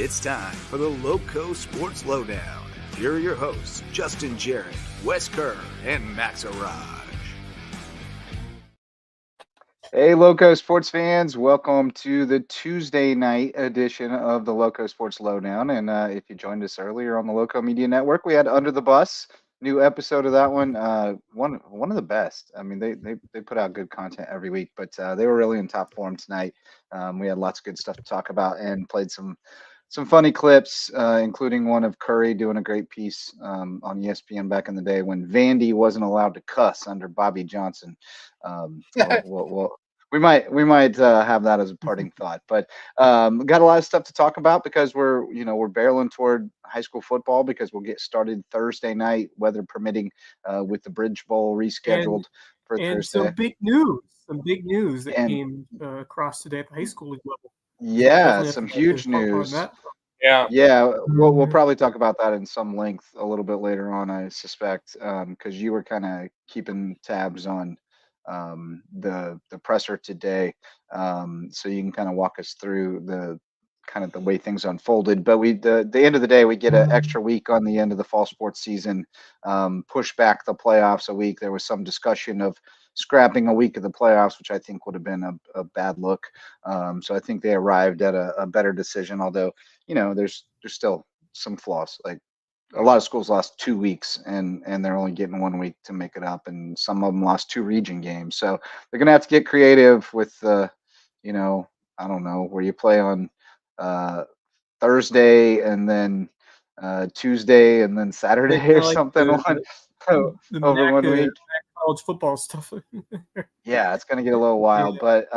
It's time for the Lowco Sports Lowdown. Here are your hosts, Justin Jarrett, Wes Kerr, and Max Arraj. Hey, Lowco sports fans. Welcome to the Tuesday night edition of the Lowco Sports Lowdown. And if you joined us earlier on the Lowco Media Network, we had Under the Bus, new episode of that one. One of the best. I mean, they put out good content every week, but they were really in top form tonight. We had lots of good stuff to talk about and played some funny clips, including one of Curry doing a great piece on ESPN back in the day when Vandy wasn't allowed to cuss under Bobby Johnson. We might have that as a parting thought, but got a lot of stuff to talk about because we're barreling toward high school football because we'll get started Thursday night, weather permitting, with the Bridge Bowl rescheduled for Thursday. Some big news that came across today at the high school level. Yeah, some huge news. Yeah. We'll probably talk about that in some length a little bit later on, I suspect, because you were kind of keeping tabs on the presser today, so you can kind of walk us through the way things unfolded. But the end of the day, we get an extra week on the end of the fall sports season, push back the playoffs a week. There was some discussion of scrapping a week of the playoffs, which I think would have been a bad look. So I think they arrived at a better decision, although there's still some flaws. Like a lot of schools lost 2 weeks and they're only getting 1 week to make it up, and some of them lost 2 region games. So they're gonna have to get creative with I don't know, where you play on Thursday and then Tuesday and then Saturday or something over 1 week. College football stuff. Yeah, it's gonna get a little wild, but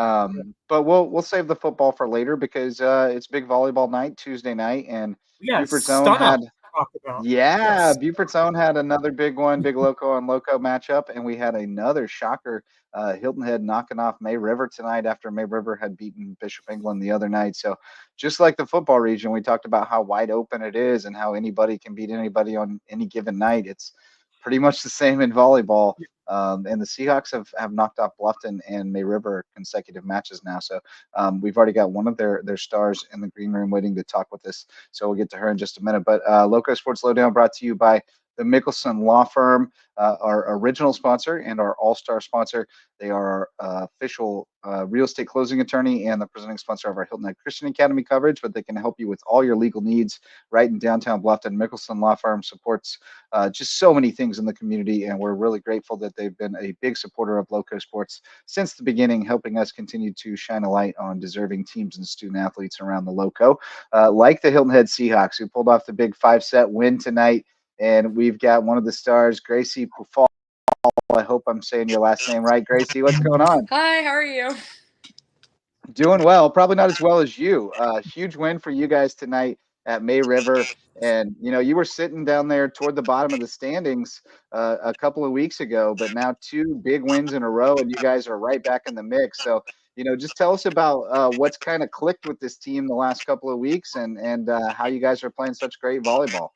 we'll save the football for later because it's big volleyball night Tuesday night, and Buford's Own had. Buford's Own had another big one, big Lowco on Lowco matchup, and we had another shocker, Hilton Head knocking off May River tonight after May River had beaten Bishop England the other night. So just like the football region, we talked about how wide open it is and how anybody can beat anybody on any given night. It's pretty much the same in volleyball. And the Seahawks have knocked off Bluffton and May River consecutive matches now. So we've already got one of their stars in the green room waiting to talk with us. So we'll get to her in just a minute. But Lowco Sports Lowdown brought to you by the Mickelson Law Firm, our original sponsor and our all-star sponsor. They are our official real estate closing attorney and the presenting sponsor of our Hilton Head Christian Academy coverage, but they can help you with all your legal needs right in downtown Bluffton. Mickelson Law Firm supports just so many things in the community, and we're really grateful that they've been a big supporter of Lowco Sports since the beginning, helping us continue to shine a light on deserving teams and student athletes around the Lowco, like the Hilton Head Seahawks, who pulled off the big 5-set win tonight. And we've got one of the stars, Gracie Pufal. I hope I'm saying your last name right. Gracie, what's going on? Hi, how are you? Doing well. Probably not as well as you. Huge win for you guys tonight at May River. And, you were sitting down there toward the bottom of the standings a couple of weeks ago, but now 2 big wins in a row, and you guys are right back in the mix. So, just tell us about what's kind of clicked with this team the last couple of weeks and how you guys are playing such great volleyball.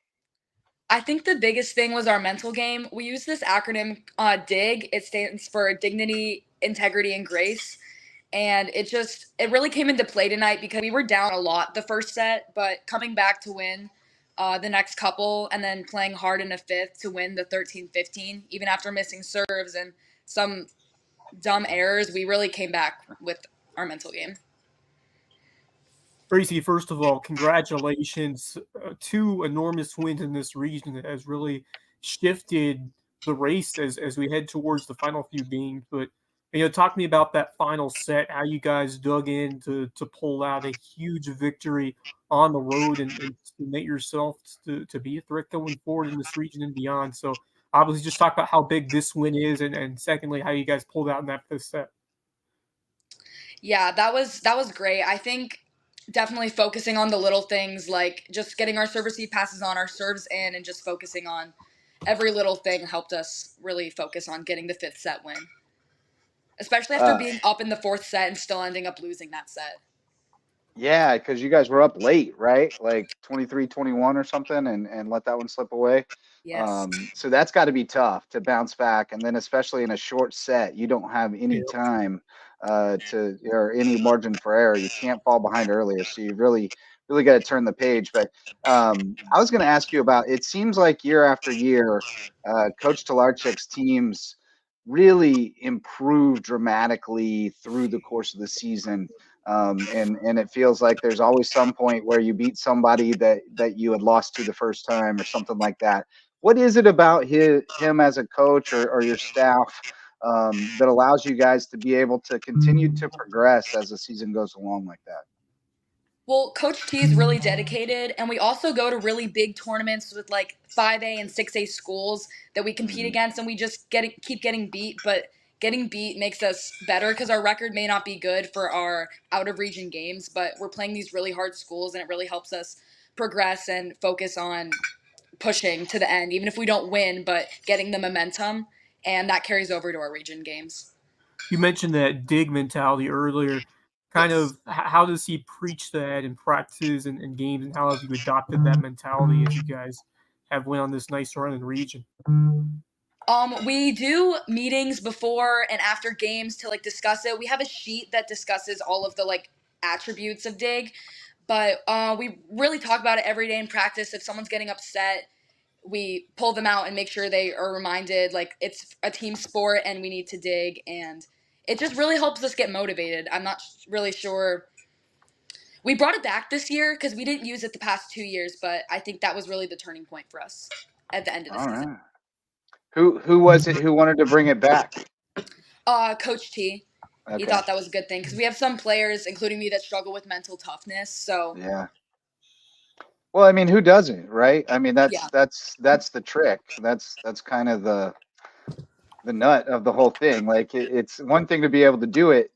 I think the biggest thing was our mental game. We use this acronym, DIG. It stands for Dignity, Integrity, and Grace. And it really came into play tonight because we were down a lot the first set, but coming back to win the next couple and then playing hard in a fifth to win the 13-15, even after missing serves and some dumb errors, we really came back with our mental game. Gracie, first of all, congratulations. 2 enormous wins in this region that has really shifted the race as we head towards the final few games. But, talk to me about that final set, how you guys dug in to pull out a huge victory on the road and make yourself to be a threat going forward in this region and beyond. So, obviously, just talk about how big this win is and secondly, how you guys pulled out in that 5th set. Yeah, that was great. I think definitely focusing on the little things, like just getting our service passes on, our serves in, and just focusing on every little thing helped us really focus on getting the 5th set win. Especially after being up in the 4th set and still ending up losing that set. Yeah, because you guys were up late, right? Like 23-21 or something, and let that one slip away. Yes. So that's got to be tough to bounce back, and then especially in a short set, you don't have any time or any margin for error. You can't fall behind earlier, so you really really got to turn the page. But I was going to ask you about. It seems like year after year, Coach Talarchik's teams really improve dramatically through the course of the season. And it feels like there's always some point where you beat somebody that you had lost to the first time or something like that. What is it about him as a coach or your staff that allows you guys to be able to continue to progress as the season goes along like that? Well, Coach T is really dedicated, and we also go to really big tournaments with like 5A and 6A schools that we compete against, and we just keep getting beat. But getting beat makes us better because our record may not be good for our out-of-region games, but we're playing these really hard schools, and it really helps us progress and focus on pushing to the end, even if we don't win, but getting the momentum, and that carries over to our region games. You mentioned that dig mentality earlier. Kind of how does he preach that in practice and games, and how have you adopted that mentality as you guys have went on this nice run in region? We do meetings before and after games to like discuss it. We have a sheet that discusses all of the like attributes of dig, but we really talk about it every day in practice. If someone's getting upset, we pull them out and make sure they are reminded like it's a team sport and we need to dig, and it just really helps us get motivated. I'm not really sure. We brought it back this year because we didn't use it the past 2 years, but I think that was really the turning point for us at the end of the season. Right. Who was it who wanted to bring it back? Coach T. Okay. He thought that was a good thing because we have some players, including me, that struggle with mental toughness. So yeah. Well, I mean, who doesn't, right? I mean, that's the trick. That's kind of the nut of the whole thing. Like it's one thing to be able to do it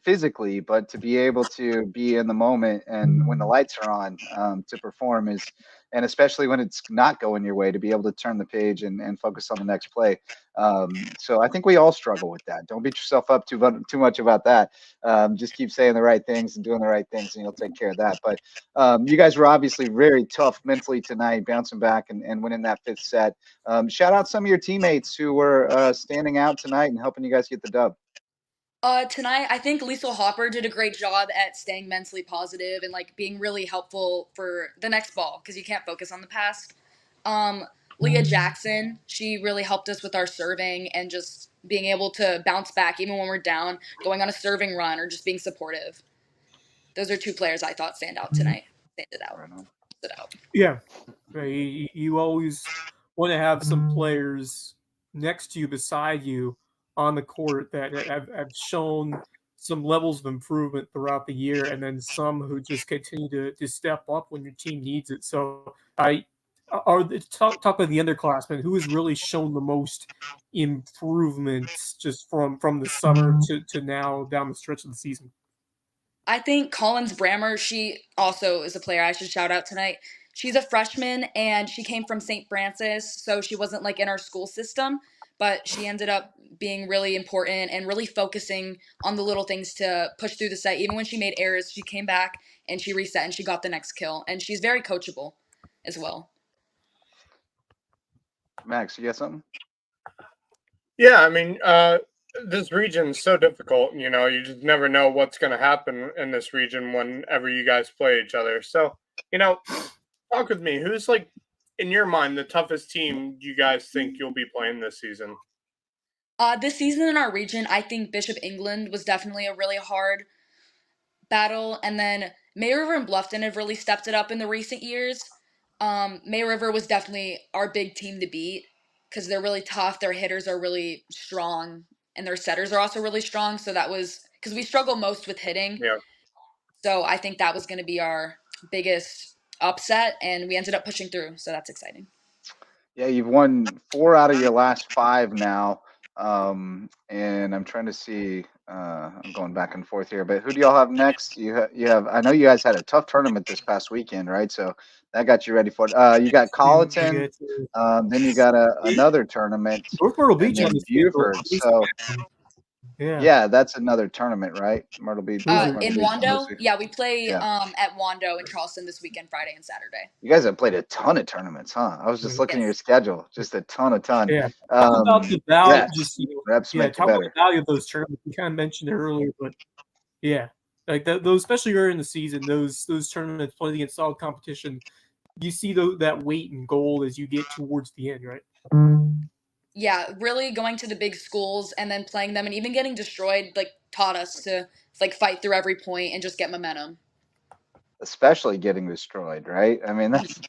physically, but to be able to be in the moment and when the lights are on to perform is, and especially when it's not going your way, to be able to turn the page and focus on the next play. So I think we all struggle with that. Don't beat yourself up too much about that. Just keep saying the right things and doing the right things, and you'll take care of that. But you guys were obviously very tough mentally tonight, bouncing back and winning that fifth set. Shout out some of your teammates who were standing out tonight and helping you guys get the dub. Tonight, I think Liesl Hopper did a great job at staying mentally positive and like being really helpful for the next ball because you can't focus on the past. Leah Jackson, she really helped us with our serving and just being able to bounce back even when we're down, going on a serving run or just being supportive. Those are two players I thought stand out tonight. Stood out. Yeah, you always want to have some players next to you, beside you on the court that have shown some levels of improvement throughout the year, and then some who just continue to step up when your team needs it. So talk about the underclassmen, who has really shown the most improvements just from the summer to now down the stretch of the season? I think Collins Brammer, she also is a player I should shout out tonight. She's a freshman and she came from St. Francis, so she wasn't like in our school system, but she ended up being really important and really focusing on the little things to push through the set. Even when she made errors, she came back and she reset and she got the next kill. And she's very coachable as well. Max, you got something? Yeah, I mean, this region's so difficult. You know, you just never know what's going to happen in this region whenever you guys play each other. So, you know, talk with me. Who's, like, in your mind, the toughest team you guys think you'll be playing this season? This season in our region, I think Bishop England was definitely a really hard battle. And then May River and Bluffton have really stepped it up in the recent years. May River was definitely our big team to beat because they're really tough. Their hitters are really strong, and their setters are also really strong. So that was because we struggle most with hitting. Yeah. So I think that was going to be our biggest upset, and we ended up pushing through. So that's exciting. Yeah, you've won 4 out of your last 5 now. And I'm trying to see. I'm going back and forth here, but who do y'all have next? You have. I know you guys had a tough tournament this past weekend, right? So that got you ready for it. You got Colleton. Then you got another tournament. Myrtle Beach and then Buford. So yeah, that's another tournament, right? Myrtle Beach. In Wando, yeah, we play at Wando in Charleston this weekend, Friday and Saturday. You guys have played a ton of tournaments, huh? I was just looking at your schedule, just a ton. Yeah. Talk about the value, talk about the value of those tournaments. You kind of mentioned it earlier, but yeah. Like those, especially early in the season, those tournaments playing against solid competition, you see that weight and goal as you get towards the end, right? Yeah, really going to the big schools and then playing them and even getting destroyed like taught us to like fight through every point and just get momentum. Especially getting destroyed, right? I mean, that's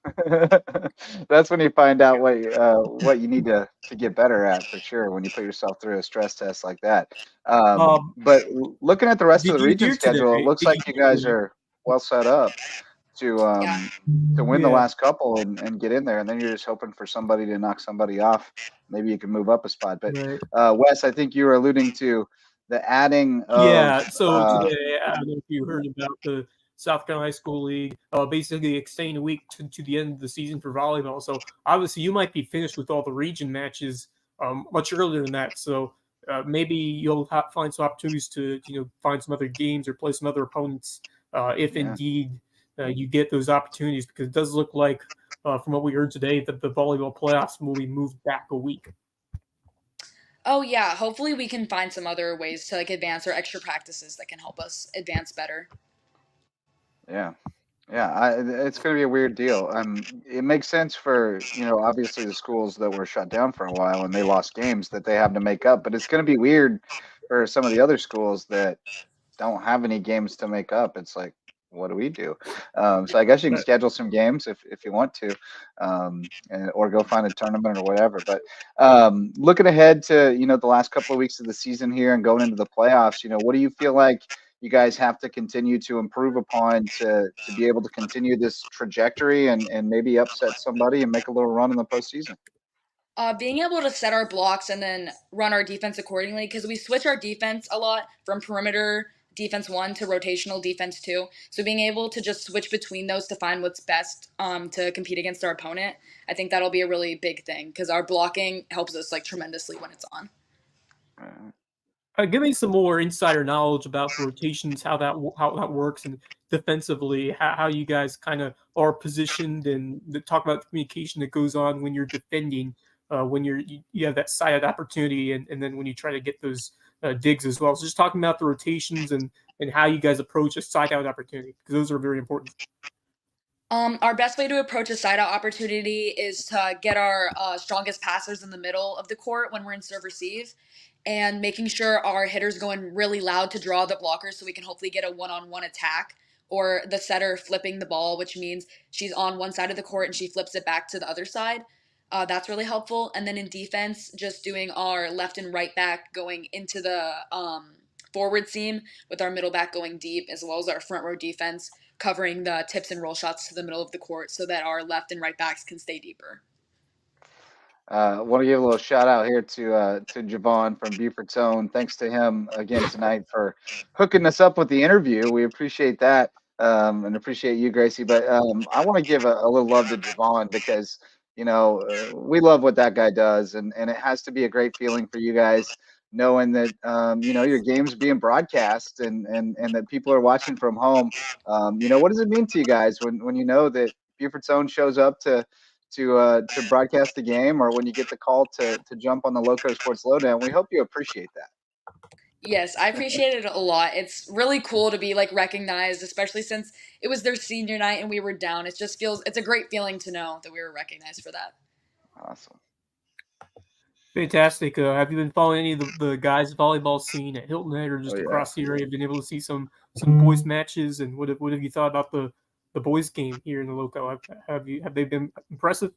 that's when you find out what you need to get better at for sure. When you put yourself through a stress test like that. But looking at the rest of Did the you region hear today? schedule, it looks like you guys are well set up Yeah. to win the Yeah. last couple and get in there, and then you're just hoping for somebody to knock somebody off. Maybe you can move up a spot. But Right. Wes, I think you were alluding to the adding of Yeah. So today, I don't know if you heard about the South Carolina High School League, basically extending a week to the end of the season for volleyball. So obviously, you might be finished with all the region matches much earlier than that. So maybe you'll find some opportunities to find some other games or play some other opponents if indeed you get those opportunities, because it does look like from what we heard today that the volleyball playoffs will be moved back a week. Oh yeah, hopefully we can find some other ways to like advance or extra practices that can help us advance better. Yeah. Yeah, it's going to be a weird deal. It makes sense for, obviously the schools that were shut down for a while and they lost games that they have to make up, but it's going to be weird for some of the other schools that don't have any games to make up. It's like, what do we do? So I guess you can schedule some games if you want to, or go find a tournament or whatever. But looking ahead to, the last couple of weeks of the season here and going into the playoffs, what do you feel like you guys have to continue to improve upon to be able to continue this trajectory and maybe upset somebody and make a little run in the postseason? Being able to set our blocks and then run our defense accordingly, because we switch our defense a lot from perimeter defense 1 to rotational defense 2. So being able to just switch between those to find what's best to compete against our opponent, I think that'll be a really big thing because our blocking helps us like tremendously when it's on. Give me some more insider knowledge about the rotations, how that works, and defensively, how you guys kind of are positioned, and talk about the communication that goes on when you're defending, when you have that side opportunity, and then when you try to get those digs as well. So just talking about the rotations and how you guys approach a side out opportunity, because those are very important. Our best way to approach a side out opportunity is to get our strongest passers in the middle of the court when we're in serve receive, and making sure our hitters go in really loud to draw the blockers so we can hopefully get a one-on-one attack, or the setter flipping the ball, which means she's on one side of the court and she flips it back to the other side. That's really helpful. And then in defense, just doing our left and right back going into the forward seam with our middle back going deep, as well as our front row defense covering the tips and roll shots to the middle of the court so that our left and right backs can stay deeper. I want to give a little shout out here to Javon from Buford's Own. Thanks to him again tonight for hooking us up with the interview. We appreciate that, and appreciate you, Gracie. But I want to give a little love to Javon because we love what that guy does, and it has to be a great feeling for you guys knowing that your game's being broadcast and that people are watching from home. What does it mean to you guys when you know that Buford's Own shows up to broadcast the game, or when you get the call to jump on the LowcoSports Lowdown? We hope you appreciate that. Yes, I appreciate it a lot. It's really cool to be like recognized, especially since it was their senior night and we were down. It's a great feeling to know that we were recognized for that. Awesome. Fantastic. Have you been following any of the guys' volleyball scene at Hilton Head or just across the area? Been able to see some boys matches, and what have you thought about the boys game here in the Lowco? Have they been impressive?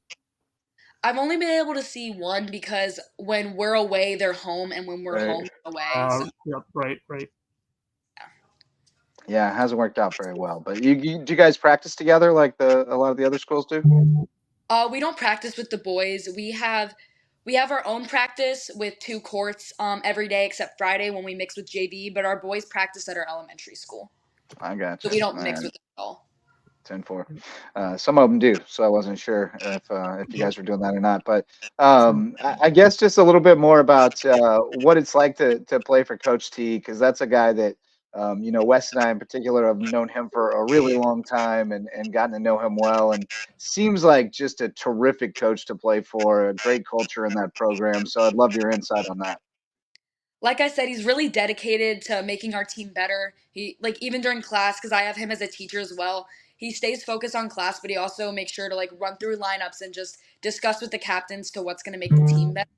I've only been able to see one because when we're away, they're home, and when we're home, they're away. So. Yep, right. Yeah, it hasn't worked out very well. But do you guys practice together like a lot of the other schools do? We don't practice with the boys. We have our own practice with 2 courts every day except Friday when we mix with JV. But our boys practice at our elementary school. I got you. So we don't mix with them at all. 10-4. Some of them do, so I wasn't sure if you guys were doing that or not. But I guess just a little bit more about what it's like to play for Coach T, because that's a guy that Wes and I in particular have known him for a really long time and gotten to know him well, and seems like just a terrific coach to play for, a great culture in that program. So I'd love your insight on that. Like I said, he's really dedicated to making our team better. He like even during class, because I have him as a teacher as well. He stays focused on class, but he also makes sure to like run through lineups and just discuss with the captains to what's going to make the team better.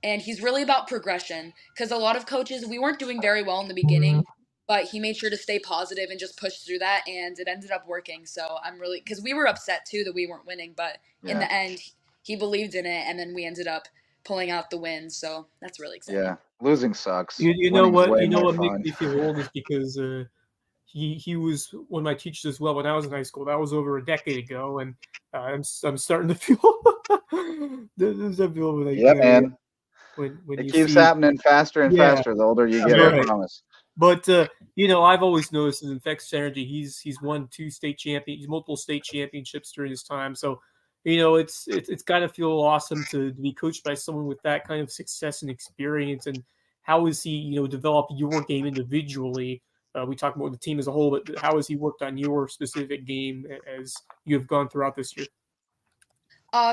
And he's really about progression because a lot of coaches, we weren't doing very well in the beginning, but he made sure to stay positive and just push through that, and it ended up working. So I'm really, because we were upset too that we weren't winning, but in the end he believed in it, and then we ended up pulling out the win. So that's really exciting. Yeah, losing sucks. You know Winning's what? way You know more what makes fun. me feel old is because he was one of my teachers as well when I was in high school. That was over a decade ago, and I'm starting to feel like Man. when It you keeps see happening faster and faster the older you get. right. I promise. But I've always noticed in infectious energy, he's won multiple state championships during his time. So, it's got to feel awesome to be coached by someone with that kind of success and experience. And how has he, developed your game individually? We talk about the team as a whole, but how has he worked on your specific game as you have gone throughout this year?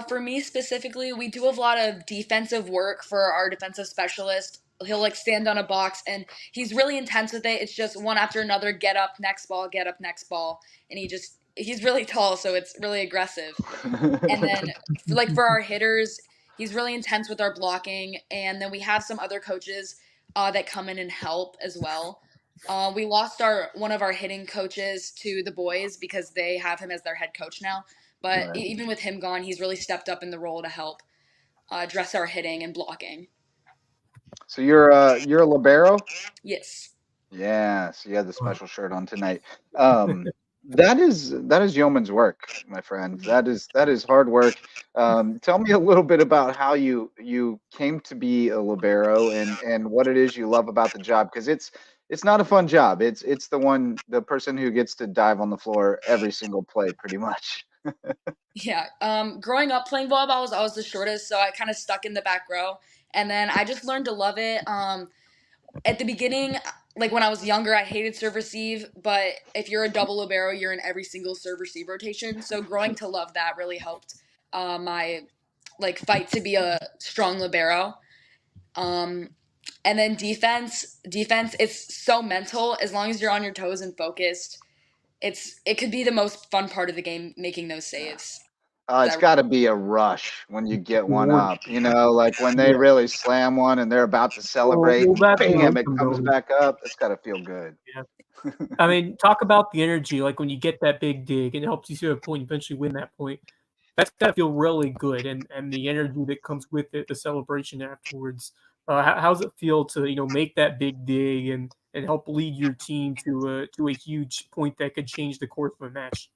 For me specifically, we do a lot of defensive work for our defensive specialist. He'll like stand on a box and he's really intense with it. It's just one after another, get up, next ball, get up, next ball. And he's really tall, so it's really aggressive. And then like for our hitters, he's really intense with our blocking. And then we have some other coaches that come in and help as well. We lost one of our hitting coaches to the boys because they have him as their head coach now. But Right. even with him gone, he's really stepped up in the role to help address our hitting and blocking. So you're a libero? Yes. Yeah, so you had the special shirt on tonight. That is yeoman's work, my friend. That is hard work. Tell me a little bit about how you came to be a libero and what it is you love about the job, because it's not a fun job. It's the person who gets to dive on the floor every single play, pretty much. Yeah. Growing up playing volleyball, I was the shortest, so I kind of stuck in the back row, and then I just learned to love it. At the beginning, like when I was younger, I hated serve receive, but if you're a double libero, you're in every single serve receive rotation. So growing to love that really helped my like fight to be a strong libero. And then defense, it's so mental. As long as you're on your toes and focused, it could be the most fun part of the game, making those saves. It's got to be a rush when you get one up, like when they Yeah. really slam one and they're about to celebrate, and that's bam, it momentum comes building. back up. It's got to feel good. Yeah. I mean, talk about the energy, like when you get that big dig and it helps you to a point, eventually win that point. That's got to feel really good, and the energy that comes with it, the celebration afterwards. How's it feel to make that big dig and help lead your team to a huge point that could change the course of a match?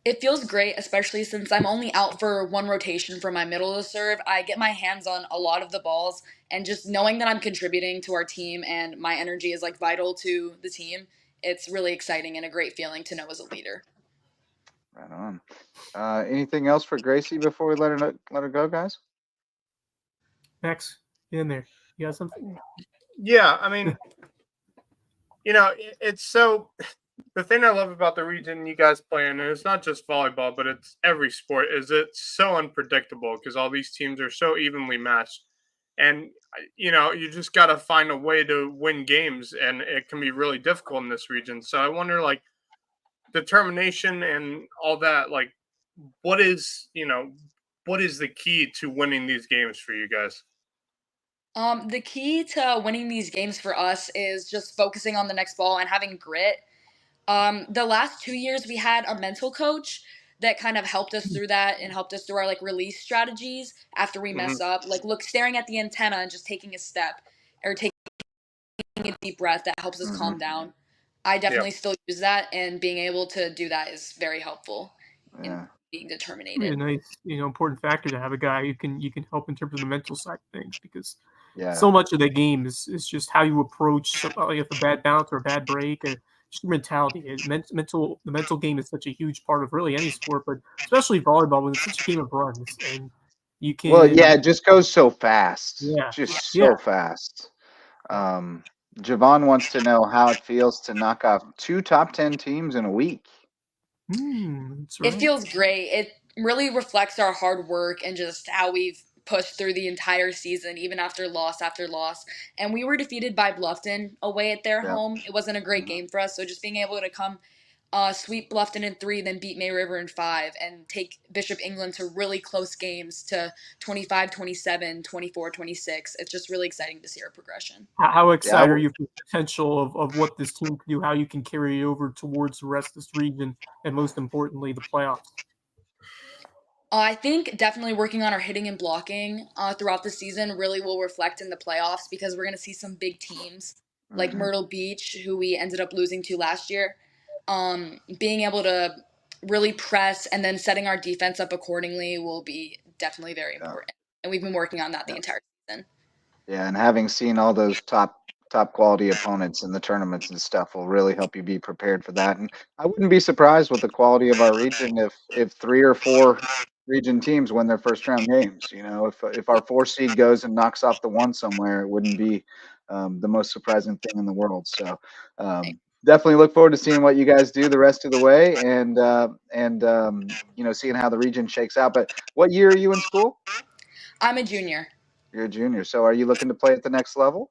It feels great, especially since I'm only out for one rotation for my middle to serve. I get my hands on a lot of the balls, and just knowing that I'm contributing to our team and my energy is like vital to the team, it's really exciting and a great feeling to know as a leader. Right on. Anything else for Gracie before we let her go, guys? Max, get in there. You got something? Yeah, I mean, it's so. The thing I love about the region you guys play in, and it's not just volleyball, but it's every sport, is it's so unpredictable because all these teams are so evenly matched. And, you just got to find a way to win games, and it can be really difficult in this region. So I wonder, like, determination and all that, like, what is the key to winning these games for you guys? The key to winning these games for us is just focusing on the next ball and having grit. The last 2 years we had a mental coach that kind of helped us through that and helped us through our like release strategies after we mess up. Like staring at the antenna and just taking a step or taking a deep breath that helps us calm down. I definitely still use that, and being able to do that is very helpful in being determined. Really a nice, important factor to have a guy you can help in terms of the mental side of things, because so much of the game is just how you approach somebody with a bad bounce or a bad break, or just your mentality. The mental game is such a huge part of really any sport, but especially volleyball when it's such a game of runs, and you can. Well, yeah, it just goes so fast. Yeah, just so fast. Javon wants to know how it feels to knock off 2 top 10 teams in a week. That's right. It feels great. It really reflects our hard work and just how we've pushed through the entire season, even after loss after loss. And we were defeated by Bluffton away at their home. It wasn't a great game for us. So just being able to come sweep Bluffton in 3, then beat May River in 5, and take Bishop England to really close games to 25-27, 24-26. It's just really exciting to see our progression. How excited are you for the potential of what this team can do, how you can carry it over towards the rest of this region, and most importantly, the playoffs? I think definitely working on our hitting and blocking throughout the season really will reflect in the playoffs, because we're going to see some big teams like Myrtle Beach, who we ended up losing to last year. Being able to really press and then setting our defense up accordingly will be definitely very important. And we've been working on that the entire season. Yeah, and having seen all those top quality opponents in the tournaments and stuff will really help you be prepared for that. And I wouldn't be surprised with the quality of our region if 3 or 4 region teams win their first round games. You know, if our 4 seed goes and knocks off the 1 somewhere, it wouldn't be the most surprising thing in the world. So definitely look forward to seeing what you guys do the rest of the way, and you know, seeing how the region shakes out. But what year are you in school? I'm a junior. You're a junior. So are you looking to play at the next level?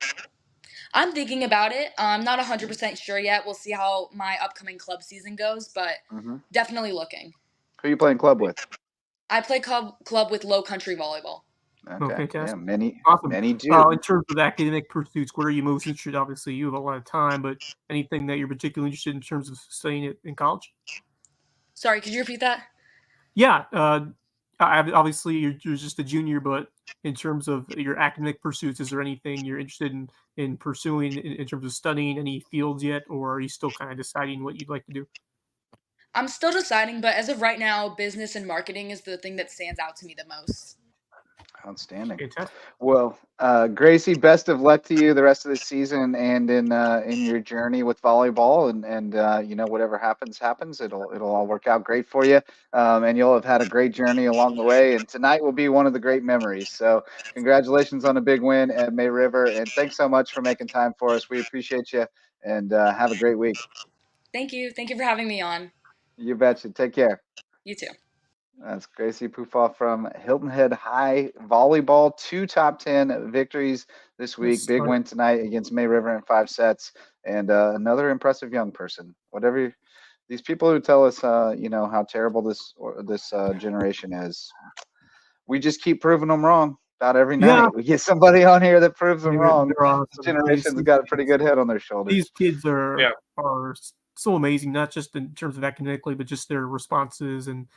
I'm thinking about it. I'm not 100% sure yet. We'll see how my upcoming club season goes, but definitely looking. Who are you playing club with? I play club with Low Country Volleyball. Okay. Fantastic. Yeah, awesome. many do. In terms of academic pursuits, where are you most interested? Obviously, you have a lot of time, but anything that you're particularly interested in terms of studying it in college? Sorry, could you repeat that? Yeah. Obviously, you're just a junior, but in terms of your academic pursuits, is there anything you're interested in pursuing in terms of studying any fields yet, or are you still kind of deciding what you'd like to do? I'm still deciding, but as of right now, business and marketing is the thing that stands out to me the most. Outstanding. Fantastic. Well, Gracie, best of luck to you the rest of the season and in your journey with volleyball, and you know, whatever happens, it'll all work out great for you, and you'll have had a great journey along the way. And tonight will be one of the great memories. So, congratulations on a big win at May River, and thanks so much for making time for us. We appreciate you, and have a great week. Thank you. Thank you for having me on. You betcha. Take care. You too. That's Gracie Pufoff from Hilton Head High Volleyball. 2 top 10 victories this week. Big win tonight against May River in 5 sets. And another impressive young person. Whatever these people who tell us, you know, how terrible this generation is, we just keep proving them wrong. About every night, we get somebody on here that proves them wrong. Awesome. This generation's got a pretty good head on their shoulders. These kids are so amazing, not just in terms of academically, but just their responses and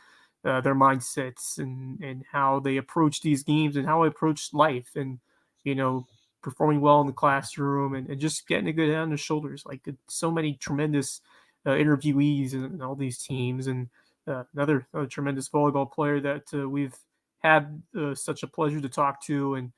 their mindsets and how they approach these games and how they approach life, and you know, performing well in the classroom and just getting a good head on their shoulders. Like so many tremendous interviewees and all these teams, and another tremendous volleyball player that we've had such a pleasure to talk to. And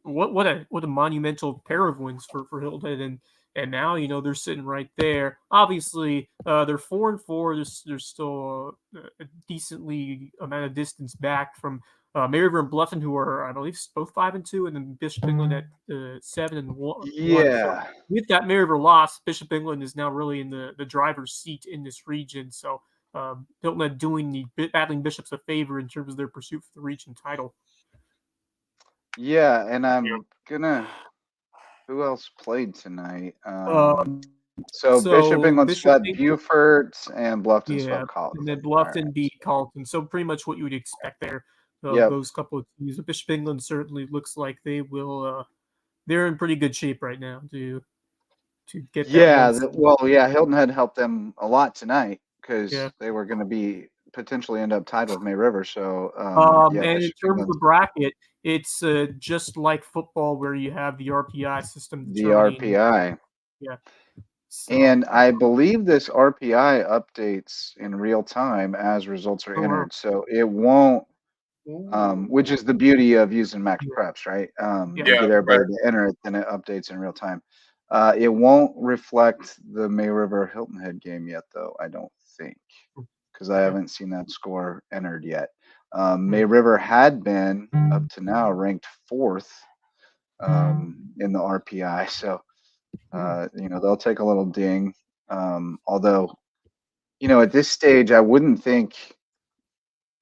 what a monumental pair of wins for Hilton. And now, you know, they're sitting right there. Obviously, they're 4-4. There's still a decently amount of distance back from May River and Bluffton, who are, I believe, both 5-2, and then Bishop England at 7-1. Yeah. So with that May River loss, Bishop England is now really in the driver's seat in this region. So Hilton doing the battling Bishops a favor in terms of their pursuit for the region title. Yeah, and I'm gonna. Who else played tonight? So Bishop England swept Beaufort and Bluffton swept Carleton. And then Bluffton beat Carleton. So pretty much what you would expect there. Those couple of teams. Bishop England certainly looks like they will. They're in pretty good shape right now to get. Hilton had helped them a lot tonight because they were going to be potentially end up tied with May River. So and in terms of the bracket, it's just like football where you have the RPI system. The RPI. Yeah. So, and I believe this RPI updates in real time as results are entered. So it won't, which is the beauty of using Max Preps, right? You get everybody to enter it, then it updates in real time. It won't reflect the May River Hilton Head game yet, though, I don't think, because I haven't seen that score entered yet. May River had been up to now ranked 4th in the RPI, so you know, they'll take a little ding. Although, you know, at this stage, I wouldn't think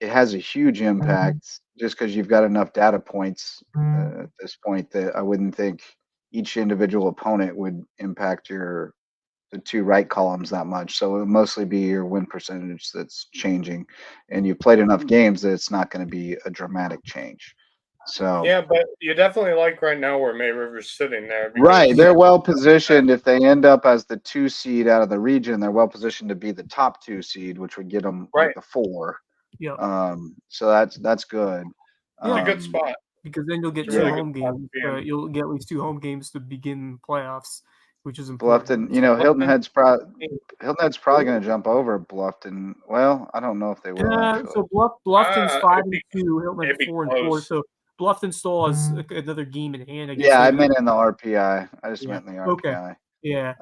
it has a huge impact just because you've got enough data points at this point that I wouldn't think each individual opponent would impact the two right columns that much. So it'll mostly be your win percentage that's changing, and you've played enough games that it's not going to be a dramatic change. So yeah, but you definitely like right now where May River's sitting there. Right, they're well positioned. If they end up as the 2 seed out of the region, they're well positioned to be the top 2 seed, which would get them like the 4. Yeah. So that's good. It's a good spot because then you'll get two home games. You'll get at least 2 home games to begin playoffs, which is important. Bluffton, Hilton Head's probably going to jump over Bluffton. Well, I don't know if they will. Actually. So Bluffton's 5-2, Hilton Head 4-4. So Bluffton still has another game in hand. I guess. Yeah, I meant in the RPI. I just meant in the RPI. Okay. Yeah.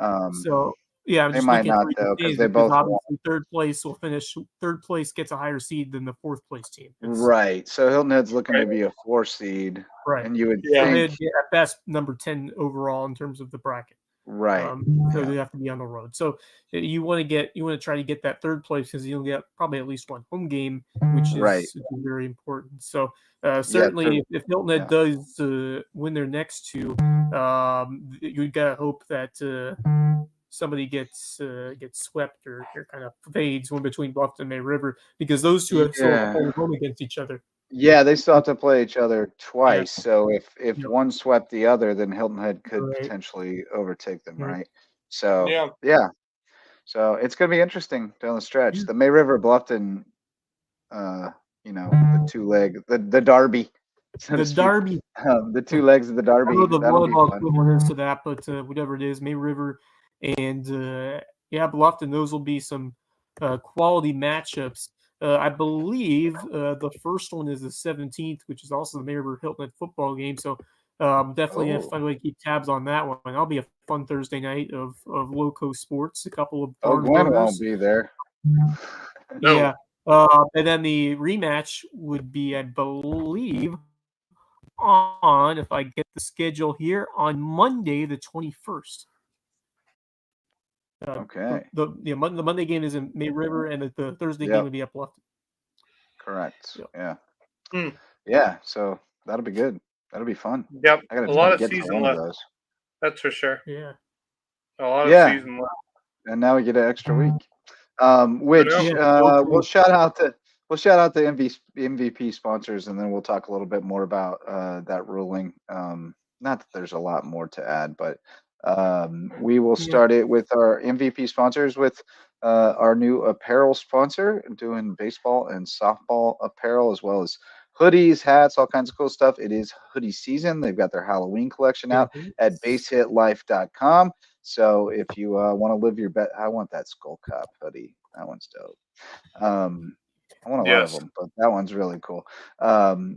So I'm they just might not though because they both obviously third place will finish. Third place gets a higher seed than the 4th place team. Right. So Hilton Head's looking to be a 4 seed. Right. And you would think at best number 10 overall in terms of the bracket. Right. So they have to be on the road. So you want to try to get that 3rd place because you'll get probably at least one home game, which is very important. So certainly if Hilton Head does win their next 2, you got to hope that somebody gets swept or kind of fades one between Bluffton and May River because those 2 have still have to play home against each other. Yeah, they still have to play each other twice. So if one swept the other, then Hilton Head could potentially overtake them, right? So yeah. So it's going to be interesting down the stretch. The May River Bluffton, the 2-leg, the derby. So the derby. The 2 legs of the derby. I don't know the volleyball equivalent is to that, but whatever it is, May River and Bluffton, those will be some quality matchups. I believe the first one is the 17th, which is also the May River Hilton Head football game. So definitely have fun way to keep tabs on that one. That'll be a fun Thursday night of LowcoSports. A couple of Gwen won't be there. Yeah. And then the rematch would be, I believe, on, if I get the schedule here, on Monday the 21st. Okay. The Monday game is in May River, and the Thursday game would be at Bluffton. Correct. Yeah. Yeah. So that'll be good. That'll be fun. Yep. A lot of season left. That's for sure. Yeah. A lot of season left. And now we get an extra week. Which we'll shout out the MVP sponsors, and then we'll talk a little bit more about that ruling. Not that there's a lot more to add, but we will start it with our MVP sponsors with our new apparel sponsor doing baseball and softball apparel, as well as hoodies, hats, all kinds of cool stuff. It is hoodie season. They've got their Halloween collection out at basehitlife.com. So if you want to live your best, I want that Skull Cop hoodie. That one's dope. I want a lot of them, but that one's really cool.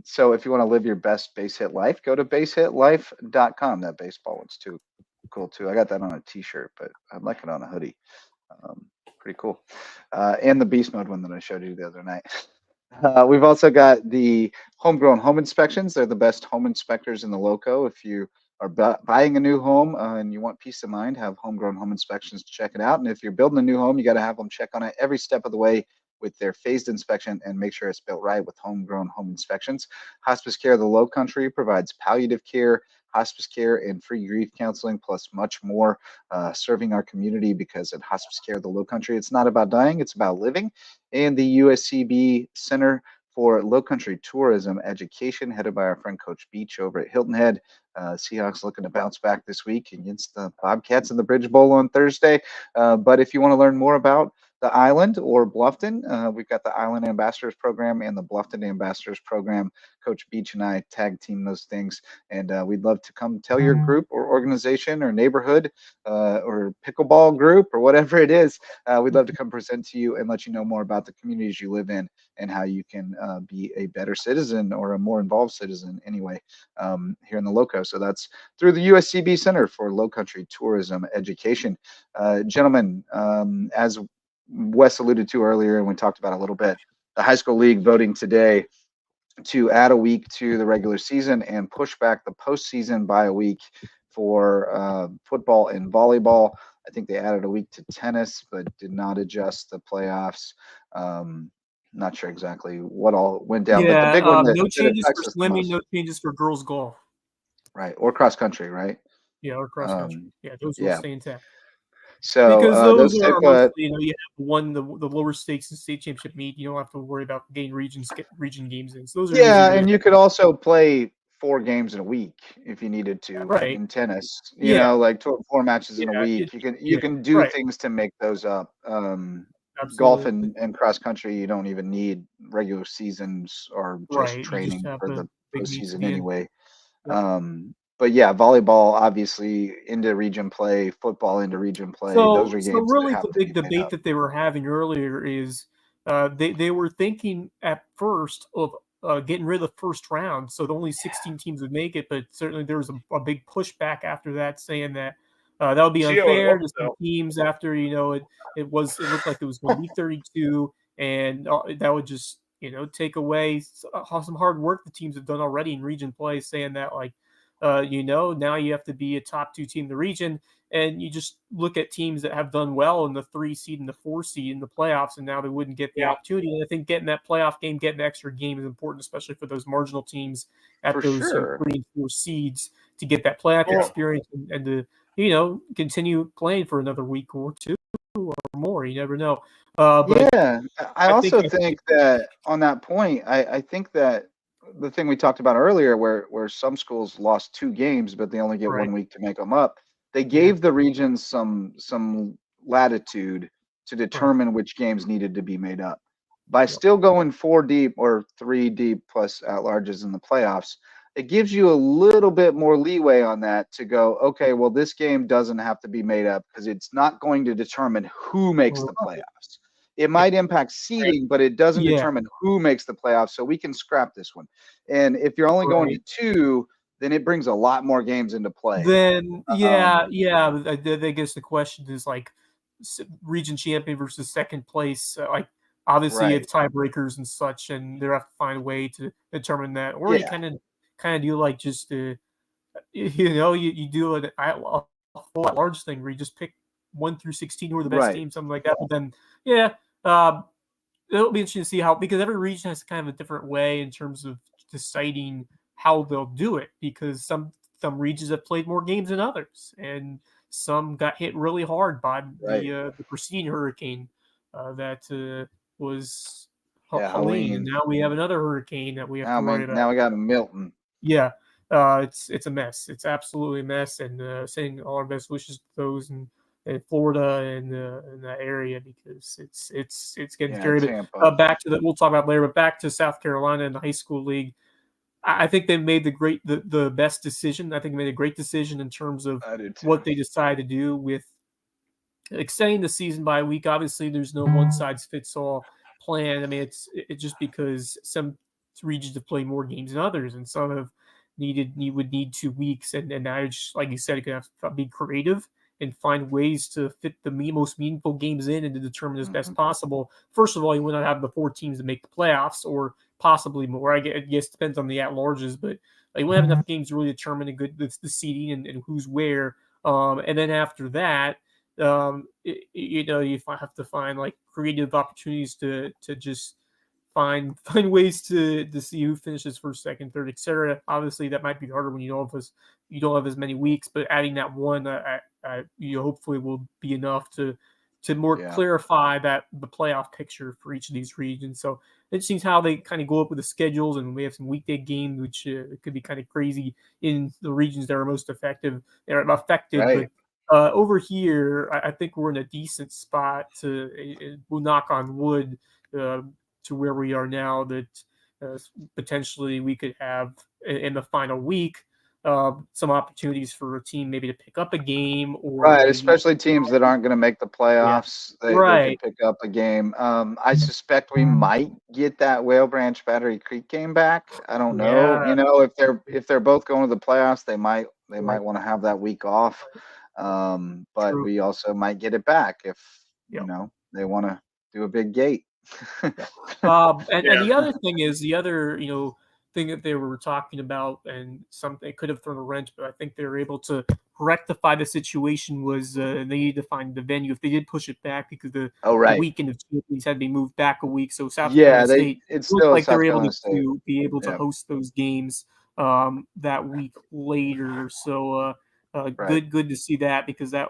So if you want to live your best base hit life, go to basehitlife.com. That baseball one's too cool too. I got that on a t-shirt, but I'd like it on a hoodie. Pretty cool. And the beast mode one that I showed you the other night. We've also got the homegrown home inspections. They're the best home inspectors in the Lowco. If you are buying a new home and you want peace of mind, have homegrown home inspections to check it out. And if you're building a new home, you got to have them check on it every step of the way with their phased inspection and make sure it's built right with homegrown home inspections. Hospice Care of the Low Country provides palliative care, hospice care, and free grief counseling, plus much more, serving our community, because at Hospice Care of the Low Country, it's not about dying, it's about living. And the USCB Center for Low Country Tourism Education, headed by our friend Coach Beach over at Hilton Head. Seahawks looking to bounce back this week against the Bobcats in the Bridge Bowl on Thursday. But if you want to learn more about the Island or Bluffton, we've got the Island Ambassadors Program and the Bluffton Ambassadors Program. Coach Beach and I tag team those things, and we'd love to come tell your group or organization or neighborhood or pickleball group or whatever it is. We'd love to come present to you and let you know more about the communities you live in and how you can be a better citizen or a more involved citizen anyway here in the Lowco. So that's through the USCB Center for Low Country Tourism Education. Gentlemen, as Wes alluded to earlier, and we talked about a little bit, the high school league voting today to add a week to the regular season and push back the postseason by a week for football and volleyball. I think they added a week to tennis, but did not adjust the playoffs. not sure exactly what all went down, but the Yeah, big one that no changes for affects us the swimming, most. no changes for girls golf. Right, or cross country, right? Yeah, or cross country. Yeah, those will Yeah. stay intact. So Because those stay are put. mostly, you know, you have won the lower stakes in state championship meet. You don't have to worry about getting region games in. So those are easy Yeah, to and you could also play 4 games in a week if you needed to right. in tennis. You Yeah. know, like 4 matches in a Yeah. week. You can do Right. things to make those up. Golf Absolutely. and cross country, you don't even need regular seasons or just Right. You just training have for the the big meets at postseason the end. anyway. Yep. But yeah, volleyball obviously into region play, football into region play. Those So are games that really have the to be big made debate up. that they were having earlier is they were thinking at first of getting rid of the first round, so the only 16 teams would make it. But certainly there was a big pushback after that, saying that that would be Gee, I would unfair hope to some so. teams after it looked like it was going to be 32, and that would just take away some hard work the teams have done already in region play, saying that like now you have to be a top 2 team in the region. And you just look at teams that have done well in the 3 seed and the 4 seed in the playoffs, and now they wouldn't get the opportunity. And I think getting that playoff game, getting the extra game is important, especially for those marginal teams at For those sure. 3 and 4 seeds to get that playoff experience and to continue playing for another week or 2 or more. You never know. But yeah, I also think that on that point, I think that the thing we talked about earlier, where some schools lost 2 games, but they only get 1 week to make them up, they gave the regions some latitude to determine which games needed to be made up. By still going 4 deep or 3 deep plus at-larges in the playoffs, it gives you a little bit more leeway on that to go, okay, well, this game doesn't have to be made up because it's not going to determine who makes the playoffs. It might impact seeding, but it doesn't determine who makes the playoffs, so we can scrap this one. And if you're only going to 2, then it brings a lot more games into play. Then I guess the question is like region champion versus second place. Like obviously you have tiebreakers and such, and they have to find a way to determine that. Or you kind of do like just you do a full large thing where you just pick 1 through 16 who are the best teams, something like that. But then it'll be interesting to see how, because every region has kind of a different way in terms of deciding how they'll do it, because some regions have played more games than others, and some got hit really hard by the preceding hurricane that was Helene, and now we have another hurricane that we have to worry about. Now we got Milton. Yeah, it's a mess. It's absolutely a mess, and sending all our best wishes to those in Florida and in that area, because it's getting scary. But back to we'll talk about later. But back to South Carolina and the high school league. I think they made the best decision. I think they made a great decision in terms of what they decided to do with extending the season by a week. Obviously, there's no one size fits all plan. I mean, it's just because some regions have played more games than others, and some have would need 2 weeks. And now, just like you said, you can have to be creative and find ways to fit the most meaningful games in and to determine as best possible. First of all, you would not have the 4 teams to make the playoffs, or possibly more. I guess it depends on the at-larges, but you won't have enough games to really determine the seeding and who's where. And then after that, you have to find like creative opportunities to just find ways to see who finishes first, second, third, etc. Obviously, that might be harder when you don't have as many weeks, but adding that one, hopefully will be enough to more clarify the playoff picture for each of these regions. So it seems how they kind of go up with the schedules, and we have some weekday games, which could be kind of crazy in the regions that are most affected. But over here, I think we're in a decent spot we'll knock on wood, to where we are now, that potentially we could have in the final week some opportunities for a team maybe to pick up a game, or especially teams that aren't going to make the playoffs. They can pick up a game. I suspect we might get that Whale Branch Battery Creek game back. I don't know. If they're both going to the playoffs, they might want to have that week off. But we also might get it back if they want to do a big gate. And the other thing is thing that they were talking about, and something could have thrown a wrench, but I think they were able to rectify the situation. Was they needed to find the venue if they did push it back because the weekend of champions had to be moved back a week. So South Carolina State it's looked still like they're South able Carolina State. to be able to host those games that week later. So good to see that, because that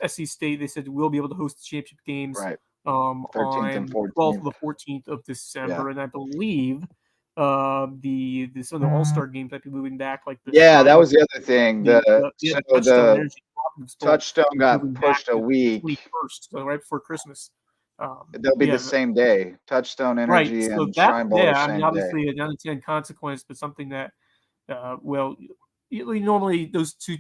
SC State, they said we'll be able to host the championship games on 13th and 14th. 12th to the 14th of December, and I believe some of the All-Star games might be moving back. Like that was the other thing. The Touchstone got pushed a week. 21st, so right before Christmas. They'll be the same day. Touchstone Energy and Shrine Bowl the same obviously day. An unintended consequence, but something that normally those two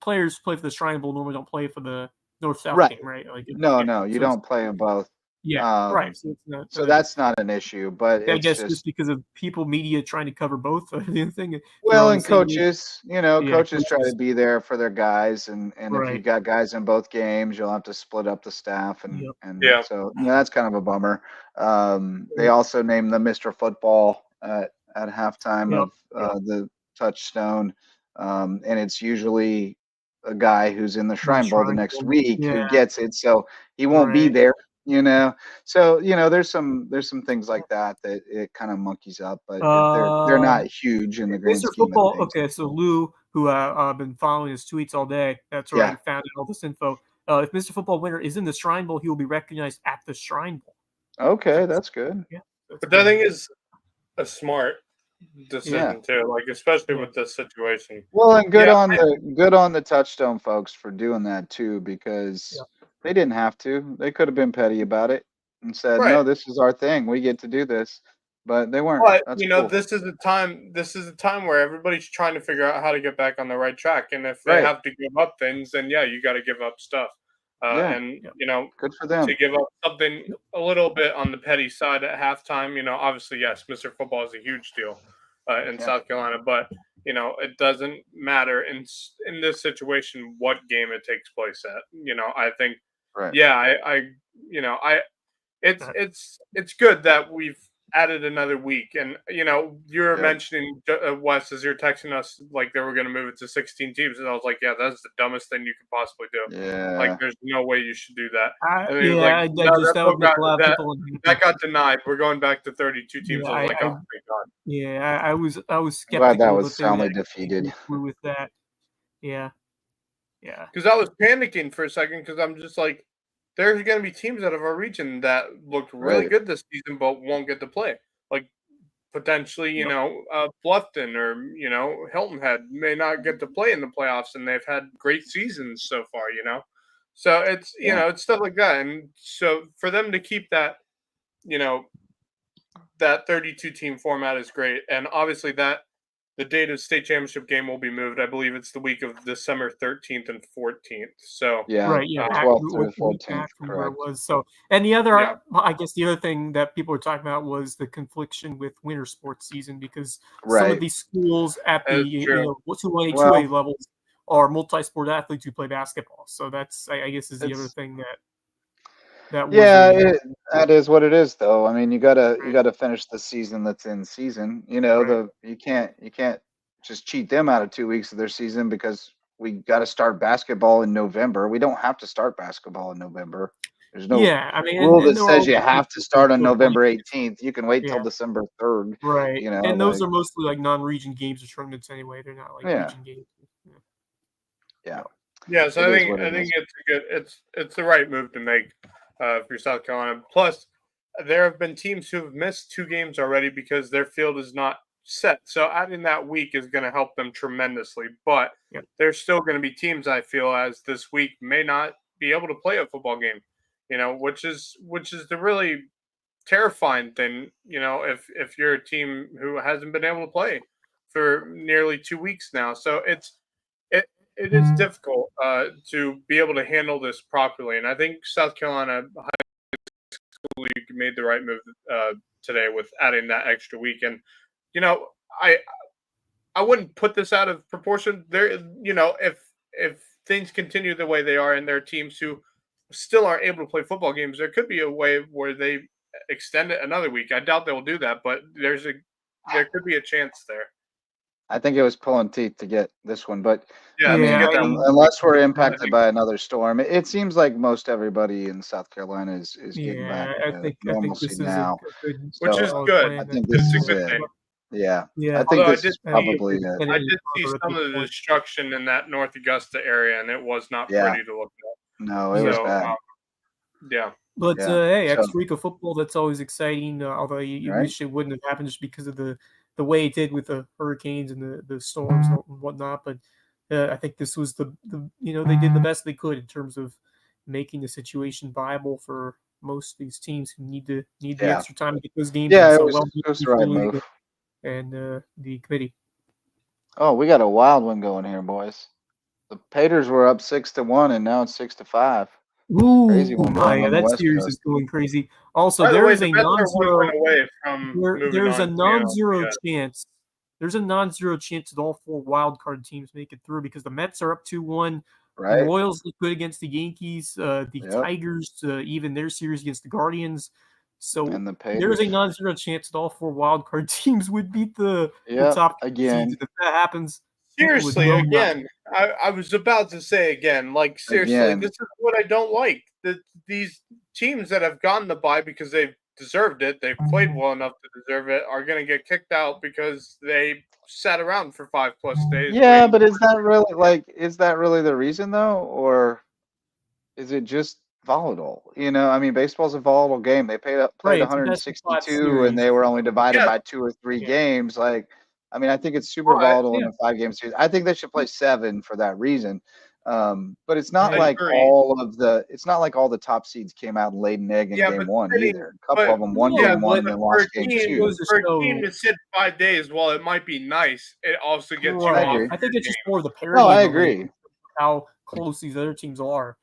players play for the Shrine Bowl normally don't play for the North-South game, right? No, you don't play them both. Yeah, right. So, so that's not an issue, but I guess just because of media trying to cover both the thing. Well, and coaches, coaches try to be there for their guys, and if you've got guys in both games, you'll have to split up the staff, so that's kind of a bummer. They also named the Mr. Football at halftime of the Touchstone, and it's usually a guy who's in the Shrine Bowl the next week who gets it, so he won't be there. So there's some things like that it kind of monkeys up, but they're not huge in the grand scheme of things. Okay, so Lou, who I've been following his tweets all day, that's where I found all this info. If Mr. Football winner is in the Shrine Bowl, he will be recognized at the Shrine Bowl. Okay, that's good. Yeah, but that thing is a smart decision too, especially with this situation. Well, and good on the Touchstone folks for doing that too, because they didn't have to. They could have been petty about it and said, "No, this is our thing. We get to do this," but they weren't. But that's cool. This is a time where everybody's trying to figure out how to get back on the right track, and if they have to give up things, then you got to give up stuff. And good for them to give up something a little bit on the petty side at halftime. Obviously, yes, Mr. Football is a huge deal in South Carolina, but it doesn't matter in this situation what game it takes place at. I think, it's good that we've added another week, and you're mentioning Wes as you're texting us they were going to move it to 16 teams, and I was like, that's the dumbest thing you could possibly do. There's no way you should do that. That got denied. We're going back to 32 teams. I was like, oh my god. Yeah, I was skeptical. Glad that was soundly defeated. With that, because I was panicking for a second, because I'm just like, there's going to be teams out of our region that looked really good this season, but won't get to play. Potentially, Bluffton or, Hilton Head may not get to play in the playoffs, and they've had great seasons so far, So it's, it's stuff like that. And so for them to keep that, that 32-team format is great. And obviously the date of state championship game will be moved. I believe it's the week of December 13th and 14th. So 12th through 14th. Where it was. So, and the other, I guess, the other thing that people were talking about was the confliction with winter sports season, because some of these schools at the 2A, 2A levels are multi-sport athletes who play basketball. So that's, I guess, is the other thing that. That is what it is, though. I mean, you gotta finish the season that's in season. You can't just cheat them out of 2 weeks of their season because we got to start basketball in November. We don't have to start basketball in November. There's no rule that says you have to start on November 18th. You can wait till December 3rd. Right. And those are mostly non-region games or tournaments anyway. They're not region games. Yeah. So I think it's the right move to make. For South Carolina. Plus, there have been teams who have missed 2 games already because their field is not set. So adding that week is going to help them tremendously. But there's still going to be teams, I feel, as this week may not be able to play a football game. Which is the really terrifying thing. If you're a team who hasn't been able to play for nearly 2 weeks now, so it is difficult to be able to handle this properly. And I think South Carolina High School League made the right move today with adding that extra week. And, I wouldn't put this out of proportion. There, if things continue the way they are and there are teams who still aren't able to play football games, there could be a way where they extend it another week. I doubt they will do that, but there's there could be a chance there. I think it was pulling teeth to get this one, but yeah, I mean, unless we're impacted by another storm, it seems like most everybody in South Carolina is getting back to normalcy now, which is good. I think this is it. Yeah, I think this is probably it. I did see some of the destruction in that North Augusta area, and it was not pretty to look at. No, it was bad. But hey, extra week of football, that's always exciting. Although you wish it wouldn't have happened just because of the way it did with the hurricanes and the storms and whatnot. But I think this was the they did the best they could in terms of making the situation viable for most of these teams who need the extra time to get those games. Yeah, it was the right move. And the committee. Oh, we got a wild one going here, boys. The Paters were up 6-1, and now it's 6-5. Ooh, crazy one. Yeah, that series is going crazy. Also, there's a non-zero. There's a non-zero chance. There's a non-zero chance that all 4 wild card teams make it through because the Mets are up 2-1. Right. The Royals look good against the Yankees. The Tigers, even their series against the Guardians. So there's a non-zero chance that all 4 wild card teams would beat the top again. Seeds. If that happens, seriously, again, I was about to say again, like seriously, this is what I don't like. These teams that have gotten the bye because they've deserved it, they've played well enough to deserve it, are going to get kicked out because they sat around for 5+ days. Yeah, but is that really the reason though, or is it just volatile? I mean, baseball's a volatile game. They played 162 and they were only divided by 2 or 3 games. Like, I mean, I think it's super volatile in a 5-game series. I think they should play 7 for that reason. But it's not like all the top seeds came out and laid an egg in game 1 either. A couple of them won game 1 and then lost game 2. For a team to sit 5 days, while it might be nice, it also gets you off. I think it's just more the parity. No, I agree. How close these other teams are.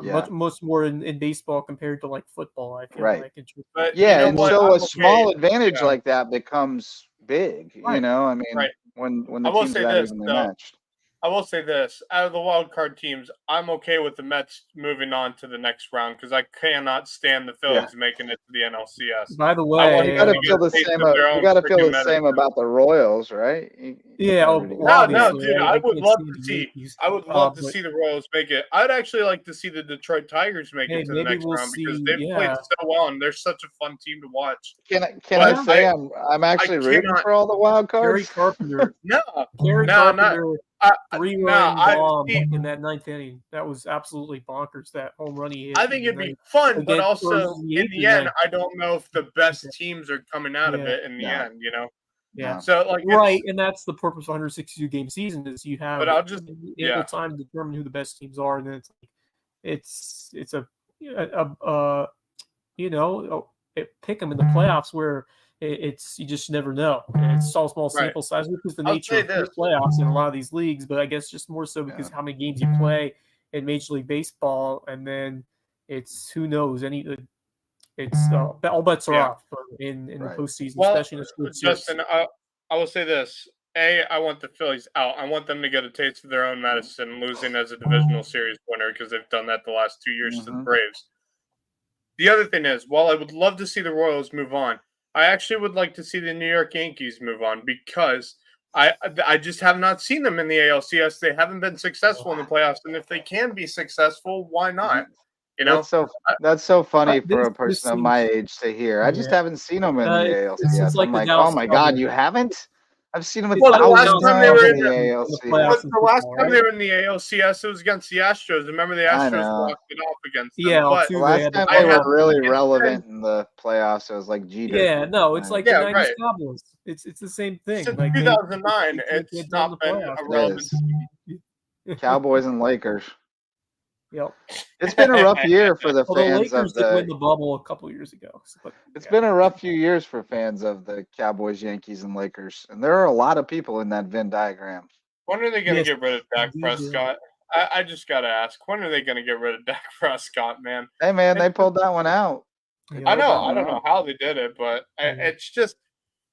Much more in baseball compared to like football. I feel like. But and so a small advantage like that becomes big. I mean, when the teams are that evenly matched. I will say this: out of the wild card teams, I'm okay with the Mets moving on to the next round because I cannot stand the Phillies making it to the NLCS. By the way, you got to feel the same. You got to feel the same about the Royals, right? No, dude. I would love to see. I would love to see the Royals make it. I'd actually like to see the Detroit Tigers make it to the next round because they've played so well and they're such a fun team to watch. Can I say I'm actually rooting for all the wild cards? Gary Carpenter. Gary Carpenter. 3-run bomb in that 9th inning. That was absolutely bonkers. That home run he hit. I think it'd be fun, but also in the end, I don't know if the best teams are coming out of it in the end. Yeah. So and that's the purpose of 162 game season is you have ample time to determine who the best teams are, and then it's pick them in the playoffs where. You just never know. And it's all small sample size, which is the nature of the playoffs in a lot of these leagues. But I guess just more so because how many games you play in Major League Baseball, and then it's who knows. All bets are off in the postseason, especially in a short series. Justin, I will say this: I want the Phillies out. I want them to get a taste of their own medicine, losing as a divisional series winner because they've done that the last 2 years to the Braves. The other thing is, while I would love to see the Royals move on, I actually would like to see the New York Yankees move on because I just have not seen them in the ALCS. They haven't been successful in the playoffs, and if they can be successful, why not? That's so funny for a person of my age to hear. I just haven't seen them in the ALCS. I'm like, oh my god, you haven't? I've seen them the last time they were in the ALCS. The last time they were in the ALCS, it was against the Astros. Remember, the Astros walked it off against them. Yeah, the last time they were really relevant in the playoffs, it was like Jeter. Yeah, no, it's like the 90s Cowboys. It's the same thing. Since 2009, it's not been a relevant. Cowboys and Lakers. Yep. It's been a rough year for the fans the Lakers of the. Win the bubble a couple years ago. But, it's been a rough few years for fans of the Cowboys, Yankees, and Lakers, and there are a lot of people in that Venn diagram. When are they going to get rid of Dak Prescott? I just got to ask. When are they going to get rid of Dak Prescott, man? Hey, man, they pulled that one out. I know. I don't know how they did it, but it's just.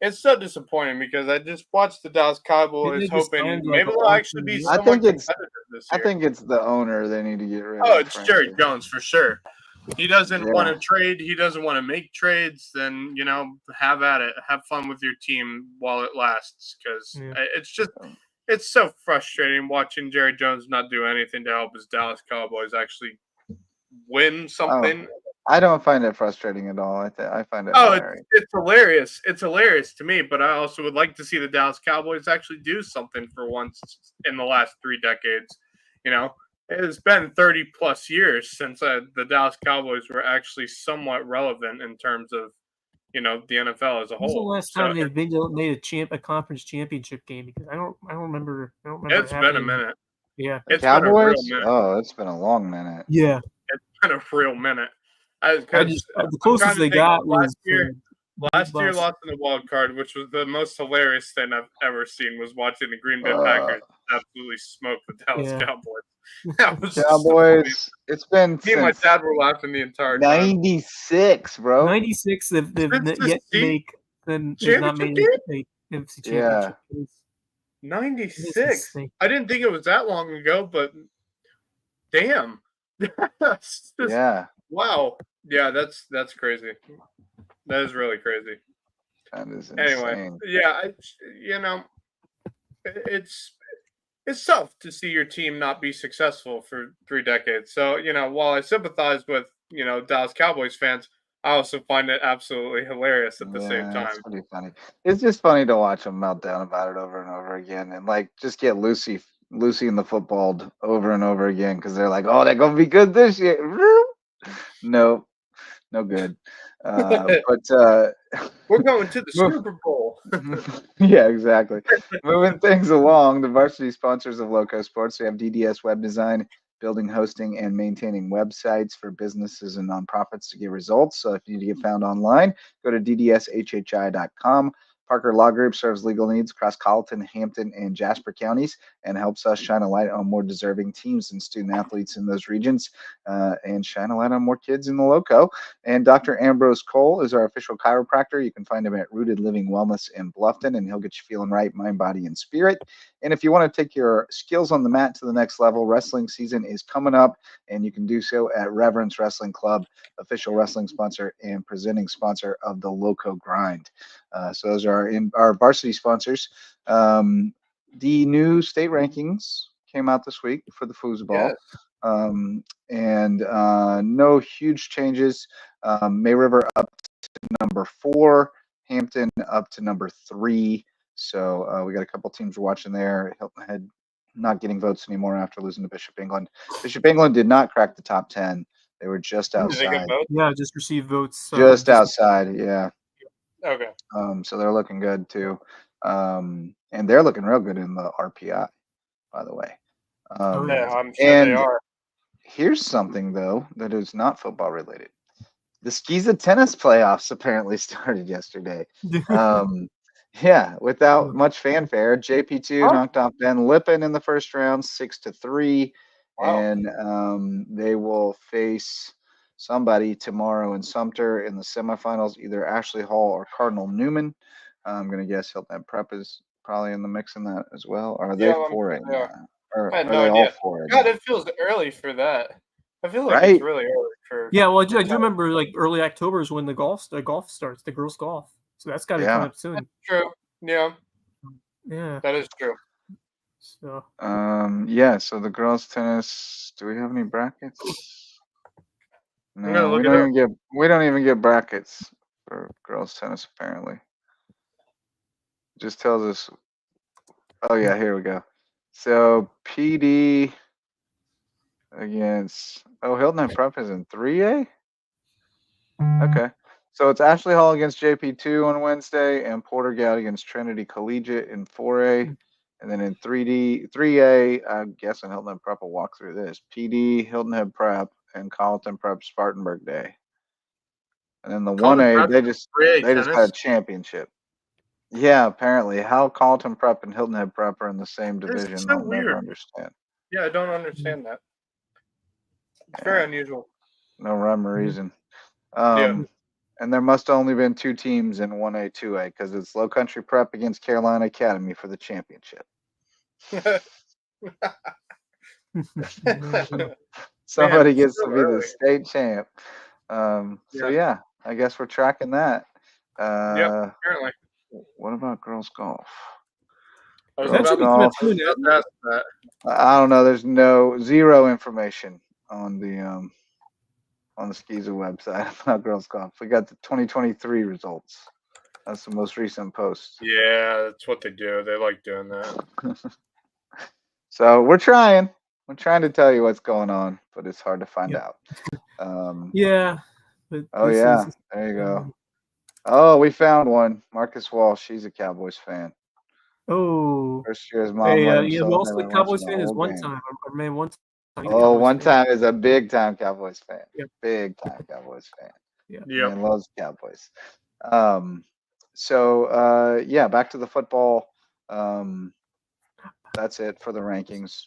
It's so disappointing because I just watched the Dallas Cowboys hoping maybe they'll actually be somewhat competitive this year. I think it's the owner they need to get rid of. Oh, it's Jerry Jones for sure. he doesn't want to trade, he doesn't want to make trades, then, have at it. Have fun with your team while it lasts, because it's so frustrating watching Jerry Jones not do anything to help his Dallas Cowboys actually win something. I don't find it frustrating at all. I find it hilarious. It's hilarious. It's hilarious to me, but I also would like to see the Dallas Cowboys actually do something for once in the last 3 decades. It's been 30 plus years since the Dallas Cowboys were actually somewhat relevant in terms of, the NFL as a whole. When's the last time they've made a conference championship game? Because I don't remember. It's been a minute. Yeah, it's Cowboys. Been a real minute. Oh, it's been a long minute. Yeah, it's been a real minute. The closest they got was last year lost in the wild card, which was the most hilarious thing I've ever seen. Was watching the Green Bay Packers absolutely smoke the Dallas Cowboys. That was Cowboys. So it's been. Me and my dad were laughing the entire time. 96, bro. 96. They've yet to make. Then not made a NFC championship. 96. I didn't think it was that long ago, but damn. Wow. Yeah, that's crazy. That is really crazy. That is insane. Anyway, it's tough to see your team not be successful for 3 decades. So, while I sympathize with, Dallas Cowboys fans, I also find it absolutely hilarious at the same time. It's pretty funny. It's just funny to watch them melt down about it over and over again, and just get Lucy in the football over and over again, because they're like, oh, they're gonna be good this year. No good. But we're going to the Super Bowl. Yeah, exactly. Moving things along, the varsity sponsors of LowcoSports. We have DDS Web Design, building, hosting, and maintaining websites for businesses and nonprofits to get results. So if you need to get found online, go to ddshhi.com. Parker Law Group serves legal needs across Colleton, Hampton, and Jasper counties, and helps us shine a light on more deserving teams and student athletes in those regions, and shine a light on more kids in the Lowco. And Dr. Ambrose Cole is our official chiropractor. You can find him at Rooted Living Wellness in Bluffton, and he'll get you feeling right, mind, body, and spirit. And if you want to take your skills on the mat to the next level, wrestling season is coming up, and you can do so at Reverence Wrestling Club, official wrestling sponsor and presenting sponsor of the Lowco Grind. So those are our varsity sponsors. The new state rankings came out this week for the foosball. Yes. And no huge changes. May River up to number 4, Hampton up to number 3. So we got a couple teams we're watching there. Hilton Head not getting votes anymore after losing to Bishop England. Bishop England did not crack the top 10. They were just outside. Yeah, just received votes. Just outside, yeah. Okay. So they're looking good too. And they're looking real good in the RPI, by the way. Yeah, I'm sure they are. Here's something, though, that is not football related. The Skiza tennis playoffs apparently started yesterday. Yeah, without much fanfare. JP2 knocked off Ben Lippen in the first round, 6-3. Wow. And they will face somebody tomorrow in Sumter in the semifinals, either Ashley Hall or Cardinal Newman. I'm going to guess Hilton Prep is probably in the mix in that as well. Or are they 4-8? I had no idea. God, it feels early for that. I feel like it's really early for. Yeah, well, I do remember early October is when the golf starts, the girls' golf. So that's got to come up soon. That's true. Yeah. Yeah. That is true. So. So the girls' tennis. Do we have any brackets? No, we don't even get brackets for girls' tennis. Apparently, it just tells us. Oh yeah, here we go. So PD against Hilton Prep is in 3A. Okay, so it's Ashley Hall against JP2 on Wednesday, and Porter Gout against Trinity Collegiate in 4A, and then in 3A, I'm guessing Hilton Head Prep will walk through this. PD, Hilton Head Prep, and Colleton Prep Spartanburg Day, and then the 1A they just had a championship. Yeah, apparently. How Colleton Prep and Hilton Head Prep are in the same division, so I'll weird. never understand. Yeah, I don't understand that. It's very unusual. No rhyme or reason. And there must only been 2 teams in 1A, 2A, because it's Low Country Prep against Carolina Academy for the championship. Somebody Man, gets so to be early. the state champ. So yeah, I guess we're tracking that. Yep, apparently. What about girls golf? That should be coming up soon. I don't know. There's zero information on the Skiza website about girls golf. We got the 2023 results. That's the most recent post. Yeah, that's what they do. They like doing that. So we're trying. I'm trying to tell you what's going on, but it's hard to find out. Yeah. But there you go. Oh, we found one. Marcus Walsh. She's a Cowboys fan. Oh. First year his mom let him we also the Cowboys fan is one time. Our man one time. Oh, one time is a big time Cowboys fan. Yep. Big time Cowboys fan. Yeah. Man loves Cowboys. So back to the football. That's it for the rankings.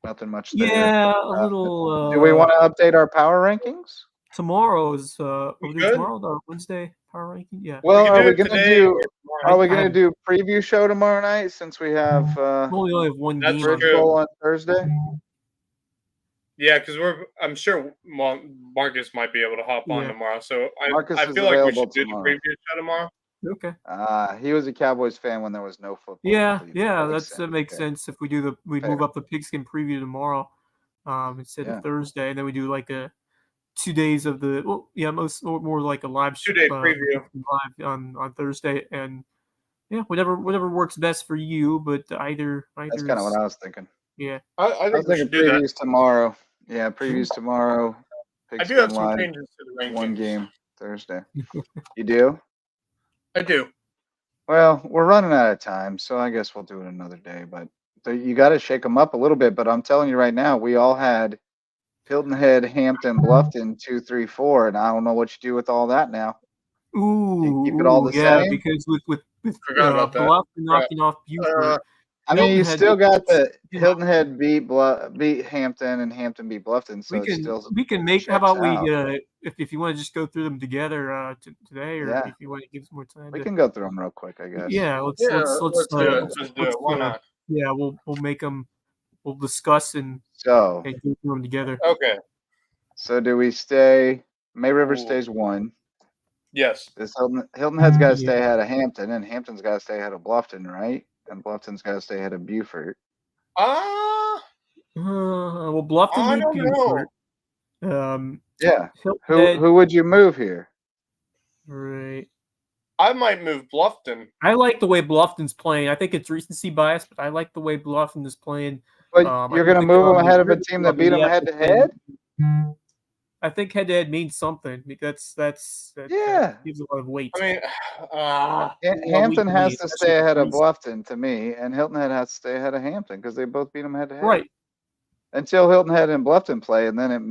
Nothing much there. Yeah, a little. Do we want to update our power rankings? Tomorrow's tomorrow or Wednesday power ranking? Yeah. Well, are we gonna do preview show tomorrow night since we have we only have one game on Thursday? Yeah, because I'm sure Marcus might be able to hop on tomorrow. So I feel like we should do the preview show tomorrow. Okay. He was a Cowboys fan when there was no football. Yeah, that makes sense. If we move up the pigskin preview tomorrow, instead of Thursday, and then we do like a 2 days of the more like a live 2-day preview live on Thursday, and whatever works best for you. But either that's kind of what I was thinking. Yeah, I think we should do previews that tomorrow. Yeah, previews tomorrow. I do have some changes to the rankings. One game Thursday. You do? I do. Well, we're running out of time, so I guess we'll do it another day. But you got to shake them up a little bit. But I'm telling you right now, we all had Hilton Head, Hampton, Bluffton, 2, 3, 4, and I don't know what you do with all that now. Ooh, keep it all the same. Because with Bluffton knocking off Buford. I mean, you still got the Hilton Head beat Hampton and Hampton beat Bluffton, so we can make. How about if you want to just go through them together today, or if you want to give some more time, we can go through them real quick, I guess. Yeah, let's do it. Let's just do it. Why not? Yeah, we'll make them. We'll discuss and go through them together. Okay. So do we stay? May River stays 1. Yes. This Hilton Head's got to stay ahead of Hampton, and Hampton's got to stay ahead of Bluffton, right? And Bluffton's got to stay ahead of Buford. Well, Bluffton beat Buford. Who would you move here? Right. I might move Bluffton. I like the way Bluffton's playing. I think it's recency bias, but I like the way Bluffton is playing. But you're going to move them ahead of a team that beat them head to head? I think head to head means something. That gives a lot of weight. I mean, Hampton has to stay ahead of Bluffton to me, and Hilton Head has to stay ahead of Hampton because they both beat them head to head. Right. Until Hilton Head and Bluffton play, and then it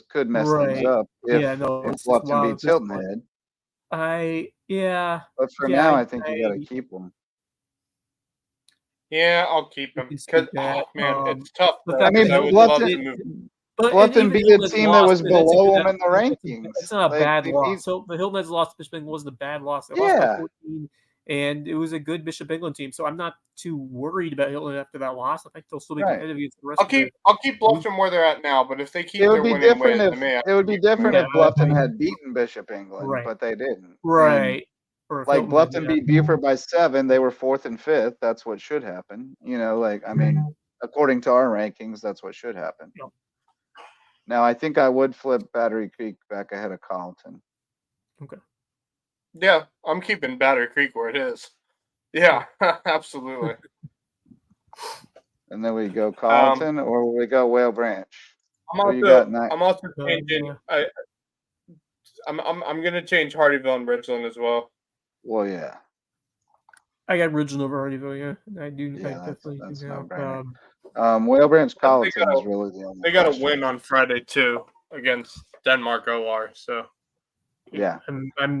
could mess things up if Bluffton beats Hilton Head. But for now, I think you got to keep them. Yeah, I'll keep them because it's tough. I mean, Bluffton beat a team that was below them in the rankings. It's not a bad loss. So the Hilton Head's loss to Bishop England wasn't a bad loss. They lost by 14, and it was a good Bishop England team. So I'm not too worried about Hilton after that loss. I think they'll still be competitive against the rest. I'll keep Bluffton where they're at now. But if they keep their winning ways, it would be different if Bluffton had beaten Bishop England, but they didn't. Right. Like Bluffton beat Buford by 7, they were 4th and 5th. That's what should happen. According to our rankings, that's what should happen. Yep. Now, I think I would flip Battery Creek back ahead of Carleton. Okay. Yeah, I'm keeping Battery Creek where it is. Yeah, absolutely. And then we go Carleton or we go Whale Branch. I'm also changing. I'm going to change Hardyville and Ridgeland as well. Well, yeah. I got Ridgeland over Hardyville, yeah. I do. Yeah, I definitely that's do no brainer. Whale Branch Carleton is really the only. They got a win on Friday too against Denmark OR. So yeah, I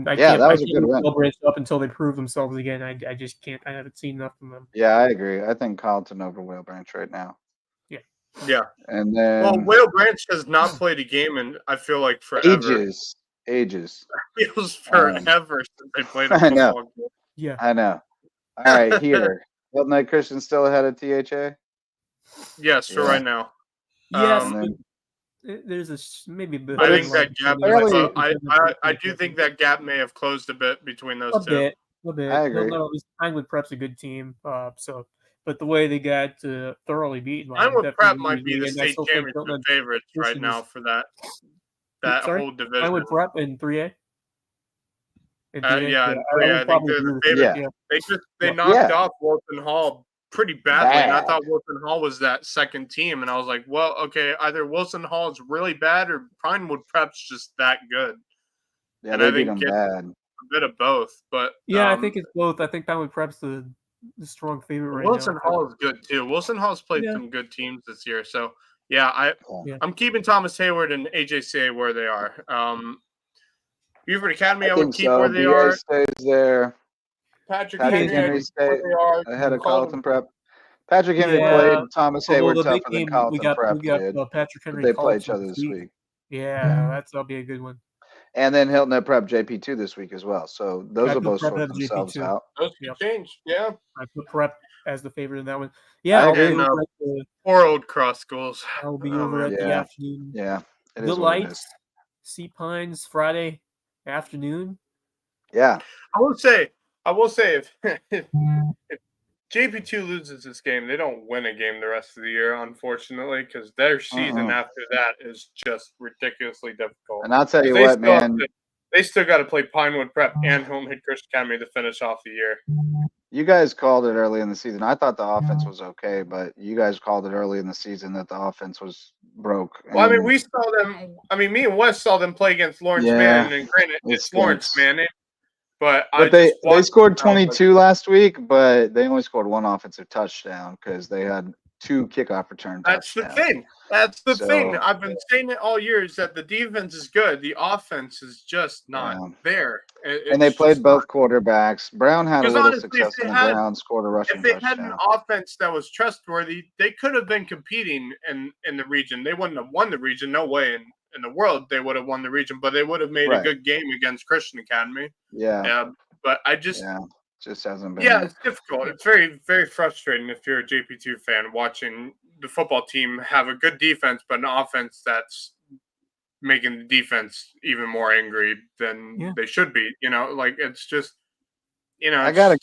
that was a good win. Whale Branch up until they prove themselves again. I just can't. I haven't seen enough from them. Yeah, I agree. I think Carleton over Whale Branch right now. Yeah. And then Whale Branch has not played a game in I feel like forever. Ages. It feels forever since they played a football game. Yeah, I know. All right, here. Hilton Head Christian still ahead of THA? Yes, for right now. Yes. there's maybe a bit. I think that gap. I do think that gap may have closed a bit between those two. A bit. I agree. Pinewood Prep's a good team. But the way they got thoroughly beaten, Pinewood Prep might be the state championship favorites right now for that whole division. Pinewood Prep in 3A. In 3A, I think they're the favorite. Yeah. They knocked off Wilson Hall pretty badly, and I thought Wilson Hall was that second team, and I was like, well, okay, either Wilson Hall is really bad or Pinewood Prep's just that good. Yeah, and they beat them bad. A bit of both, but I think it's both. I think Pinewood Prep's the strong favorite right now. Wilson Hall is good too. Wilson Hall's played some good teams this year, so I'm keeping Thomas Hayward and AJCA where they are. Beaufort Academy, I would keep where they are. Stays there. Patrick Henry stays ahead of Carleton Prep. Patrick Henry played Thomas Hayward tougher than Carleton Prep did. Patrick Henry. They play each other this week. Yeah, that'll be a good one. And then Hilton at Prep JP2 this week as well. So those will both sort themselves out. Those can change. Yeah. I put Prep as the favorite in that one. Yeah. And four Old Cross schools. I'll be over at the afternoon. Yeah. The Lights, Sea Pines, Friday afternoon. Yeah. I will say if JP2 loses this game, they don't win a game the rest of the year, unfortunately, because their season after that is just ridiculously difficult. And I'll tell you what, man. They still got to play Pinewood Prep and Hilton Head Christian Academy to finish off the year. You guys called it early in the season. I thought the offense was okay, but you guys called it early in the season that the offense was broke. Well, I mean, we saw them. I mean, me and Wes saw them play against Lawrence Man, and granted, it's Lawrence Man. But they scored 22 last week, but they only scored one offensive touchdown because they had 2 kickoff return touchdowns. That's the thing. I've been saying it all year is that the defense is good. The offense is just not there. And they played both quarterbacks. Brown had a little success on the ground, scored a rushing touchdown. If they had an offense that was trustworthy, they could have been competing in the region. They wouldn't have won the region. No way in the world they would have won the region, but they would have made a good game against Christian Academy. But I just just hasn't been. Yeah, it's difficult. It's very, very frustrating if you're a JP2 fan watching the football team have a good defense, but an offense that's making the defense even more angry than they should be. Like it's just, I gotta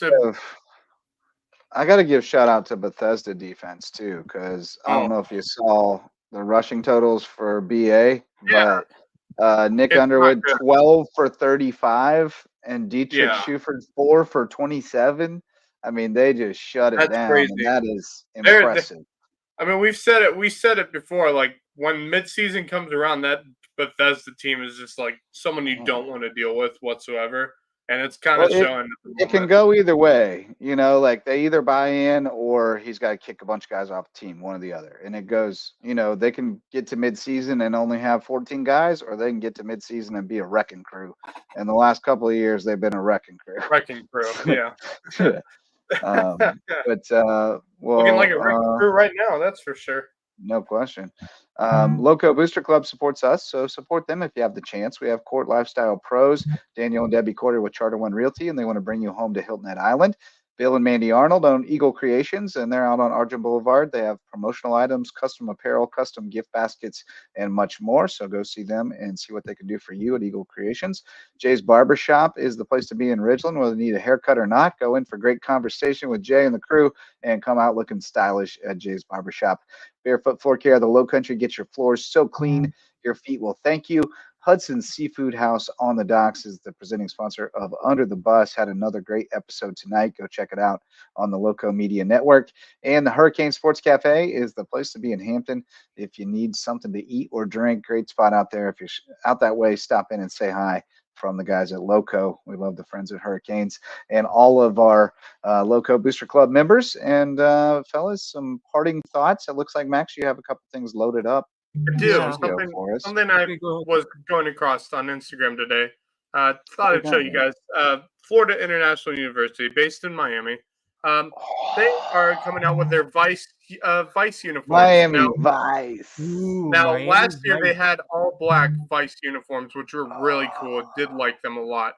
give shout out to Bethesda defense too, because I don't know if you saw the rushing totals for BA, but Nick Underwood 12 for 35 and Dietrich Schuford 4 for 27. I mean, they just shut it down. Crazy. And that is impressive. I mean, we said it before. Like when midseason comes around, that Bethesda team is just like someone you don't want to deal with whatsoever. And it's kind of showing. It can go either way, like they either buy in or he's got to kick a bunch of guys off the team, one or the other. And it goes, they can get to midseason and only have 14 guys, or they can get to midseason and be a wrecking crew. And the last couple of years, they've been a wrecking crew. Yeah. Looking like a wrecking crew right now, that's for sure. No question. Lowco Booster Club supports us, so support them if you have the chance. We have Court Lifestyle Pros, Daniel and Debbie Corder with Charter One Realty, and they want to bring you home to Hilton Head Island. Bill and Mandy Arnold own Eagle Creations, and they're out on Argent Boulevard. They have promotional items, custom apparel, custom gift baskets, and much more. So go see them and see what they can do for you at Eagle Creations. Jay's Barbershop is the place to be in Ridgeland, whether you need a haircut or not. Go in for great conversation with Jay and the crew and come out looking stylish at Jay's Barbershop. Barefoot Floor Care, the Low Country, get your floors so clean your feet will thank you. Hudson's Seafood House on the Docks is the presenting sponsor of Under the Bus. Had another great episode tonight. Go check it out on the Lowco Media Network. And the Hurricane Sports Cafe is the place to be in Hampton. If you need something to eat or drink, great spot out there. If you're out that way, stop in and say hi from the guys at Lowco. We love the friends at Hurricanes and all of our Lowco Booster Club members. And fellas, some parting thoughts. It looks like, Max, you have a couple things loaded up. I do. Something I was going across on Instagram today. Thought I'd show you guys. Florida International University, based in Miami. They are coming out with their Vice uniforms. Miami Vice. Now, last year they had all black Vice uniforms, which were really cool. Did like them a lot.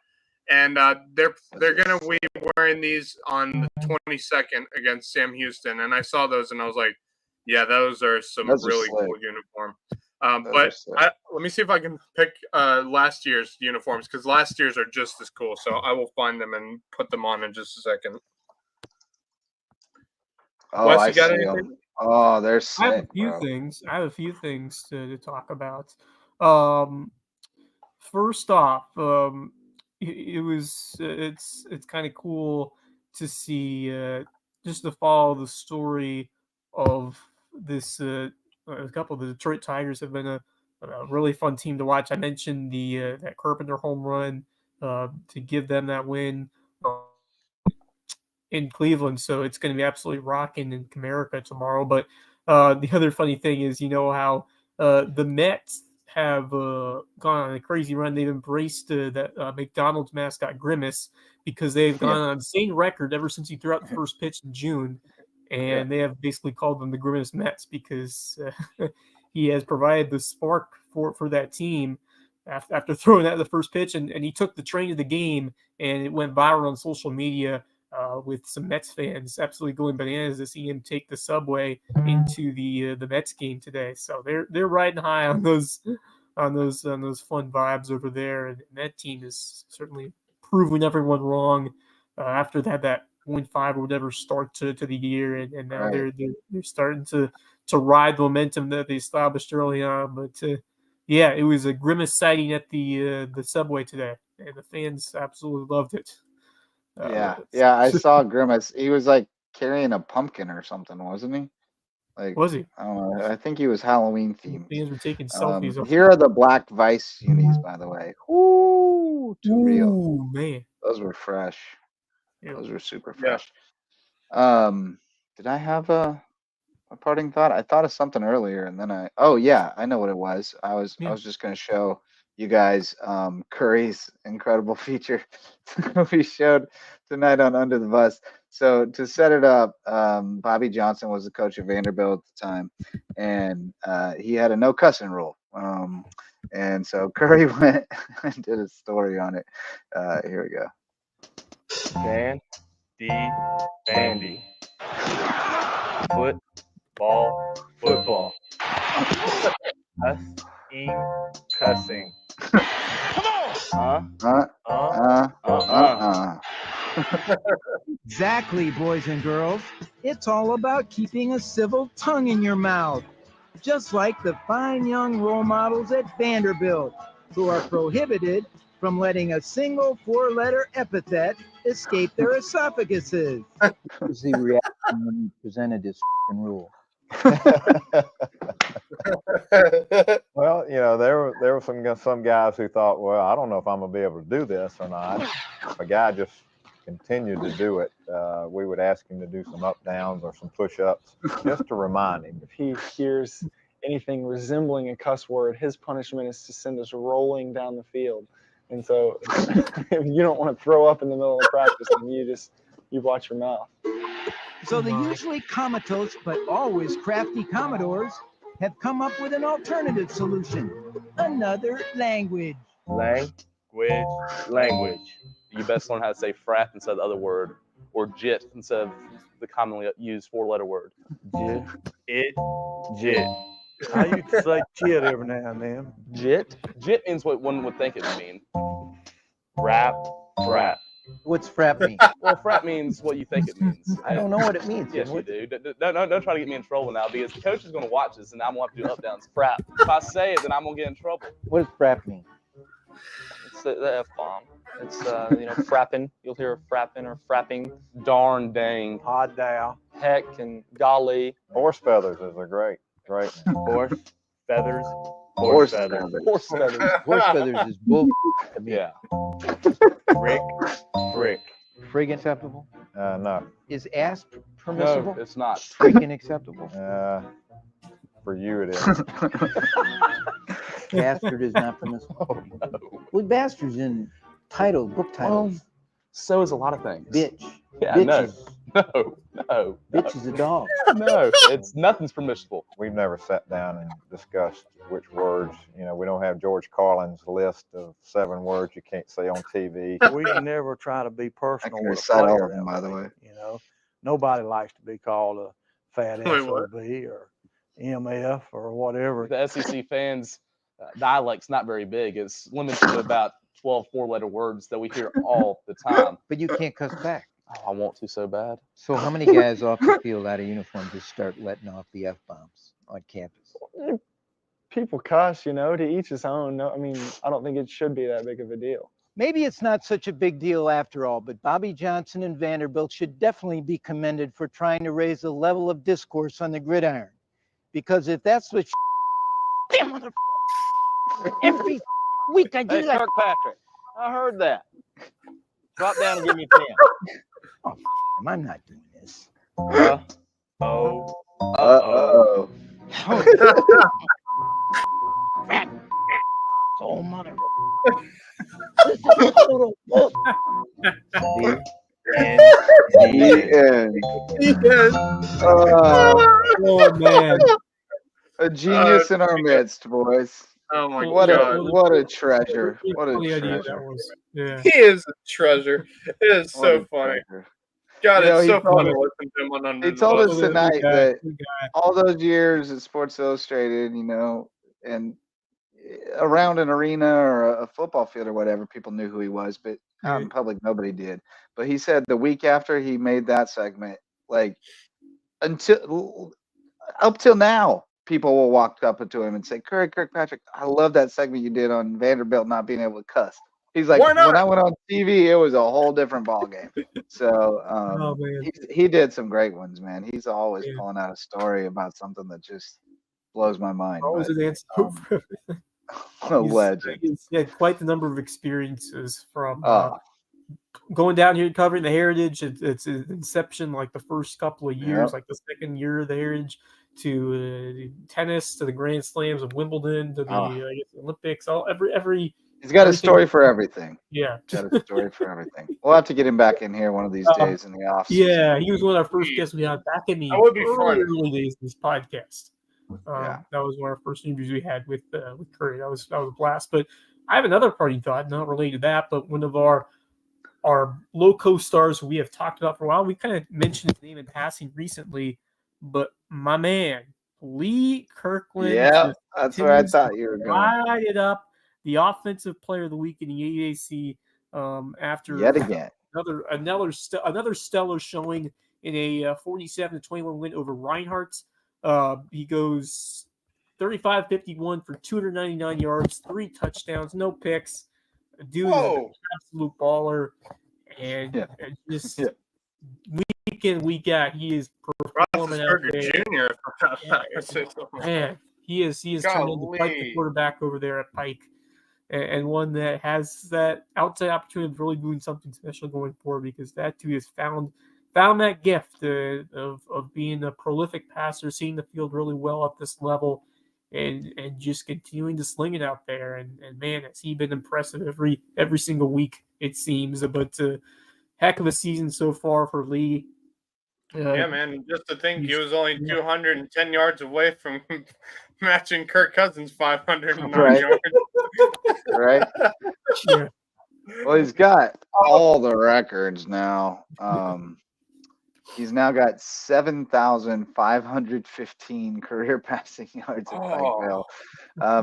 And they're going to be wearing these on the 22nd against Sam Houston. And I saw those and I was like, yeah, those are some really cool uniform. But let me see if I can pick last year's uniforms, because last year's are just as cool. So I will find them and put them on in just a second. Oh, Wes, I you got see anything? them. Oh, they're sick. I have a few things to talk about. First off, it's kind of cool to see just to follow the story of this. A couple of the Detroit Tigers have been a really fun team to watch. I mentioned the that Carpenter home run to give them that win in Cleveland, so it's going to be absolutely rocking in Comerica tomorrow. But the other funny thing is, how the Mets have gone on a crazy run. They've embraced that McDonald's mascot Grimace, because they've gone on an insane record ever since he threw out the first pitch in June, and they have basically called them the Grimace Mets, because he has provided the spark for that team after throwing out the first pitch, and he took the train of the game, and it went viral on social media. With some Mets fans absolutely going bananas to see him take the subway into the Mets game today. So they're riding high on those fun vibes over there, and that team is certainly proving everyone wrong after that 0.5 or whatever start to the year, and now they're starting to ride the momentum that they established early on. But it was a Grimace sighting at the subway today, and the fans absolutely loved it. I saw Grimace. He was like carrying a pumpkin or something, wasn't he? Like, was he? I don't know. I think he was Halloween themed. Fans were taking selfies. Here are the black Vice unis, by the way. Ooh, too real. Man, those were fresh. Yeah. Those were super fresh. Did I have a parting thought? I thought of something earlier, and then I know what it was. I was just gonna show you guys Curry's incredible feature we showed tonight on Under the Bus. So to set it up, Bobby Johnson was the coach of Vanderbilt at the time, and he had a no cussing rule. And so Curry went and did a story on it. Here we go. Bandy. Football. Cussing. Come on. Exactly, boys and girls. It's all about keeping a civil tongue in your mouth. Just like the fine young role models at Vanderbilt, who are prohibited from letting a single 4-letter epithet escape their esophaguses. Was the reaction when he presented his rule? Well, there were some guys who thought, well, I don't know if I'm gonna be able to do this or not. A guy just continued to do it. We would ask him to do some up downs or some push-ups just to remind him. If he hears anything resembling a cuss word, his punishment is to send us rolling down the field. And so if you don't want to throw up in the middle of practice, then you watch your mouth. So the usually comatose but always crafty Commodores have come up with an alternative solution. Another language. Language. You best learn how to say frat instead of the other word, or jit instead of the commonly used 4-letter word. Jit. How you say jit every now and then? Jit? Jit means what one would think it would mean. Frat. What's frat mean? Well, frat means what you think it means. I don't know what it means. Yes, you do. Don't try to get me in trouble now, because the coach is going to watch this, and I'm going to have to do up downs. Frat. If I say it, then I'm going to get in trouble. What does frat mean? It's the F-bomb. It's, frapping. You'll hear frapping or frapping. Darn, dang. Hot down. Heck and golly. Horse feathers is a great. Horse feathers. Horse feathers. Horse feathers is bull. Yeah. Frick. Frig acceptable? No. Is ass permissible? No, it's not. Freaking acceptable? For you it is. Bastard is not permissible. Oh, no. Well, bastard's in book titles. So is a lot of things. Bitch. Yeah, Bitch no. Bitch is a dog. No, nothing's permissible. We've never sat down and discussed which words. We don't have George Carlin's list of 7 words you can't say on TV. We never try to be personal. I can with a recite all player of them, by the way. Nobody likes to be called a fat SOB or, MF or whatever. The SEC fans' dialect's not very big. It's limited to about 12 four-letter words that we hear all the time. But you can't cuss back. Oh, I want to so bad. So how many guys off the field out of uniform just start letting off the F-bombs on campus? People cuss, to each his own. No, I mean, I don't think it should be that big of a deal. Maybe it's not such a big deal after all, but Bobby Johnson and Vanderbilt should definitely be commended for trying to raise the level of discourse on the gridiron. Because if that's what damn mother every week I do Hey, that. Kirkpatrick, I heard that. Drop down and give me 10. Oh, I'm not doing this. Oh. Oh, mother. Oh man, a genius in our midst, boys. Oh my God! What a treasure! What a treasure! Yeah. He is a treasure. It is so funny. God, it's so funny listening to him on Under He the told Bus. us tonight that all those years at Sports Illustrated, and around an arena or a football field or whatever, people knew who he was, but out in public, nobody did. But he said the week after he made that segment, like up till now, people will walk up to him and say, Kirkpatrick, I love that segment you did on Vanderbilt not being able to cuss. He's like, when I went on TV, it was a whole different ballgame. So he did some great ones, man. He's always pulling out a story about something that just blows my mind. Always an answer for everything. A legend. He's had quite the number of experiences from going down here and covering the Heritage. It's inception, like the first couple of years, like the second year of the Heritage, to tennis, to the Grand Slams of Wimbledon, to the Olympics. Every he's got a story for everything. Yeah, got a story for everything. We'll have to get him back in here one of these days in the off season. Yeah, he was one of our first guests we had back in the early days of this podcast. That was one of our first interviews we had with Curry. That was a blast. But I have another parting thought, not related to that, but one of our Lowco stars we have talked about for a while. We kind of mentioned his name in passing recently, but my man Lee Kirkland. Yeah, that's where I thought you were going. Light it up, the offensive player of the week in the AAC. After yet again another stellar showing in a 47-21 win over Reinhardt. He goes 35-51 for 299 yards, 3 touchdowns, no picks. Dude is an absolute baller. And just week in, week out, he is performing out there. Jr. Man, he is turned into quite the quarterback over there at Pike. And one that has that outside opportunity of really doing something special going forward, because that too has found that gift of being a prolific passer, seeing the field really well at this level, and just continuing to sling it out there. And man, has he been impressive every single week, it seems. But heck of a season so far for Lee. Yeah, man. Just to think he was only 210 yards away from matching Kirk Cousins' 509 yards. Right. Yeah. Well, he's got all the records now. He's now got 7,515 career passing yards at Pikeville.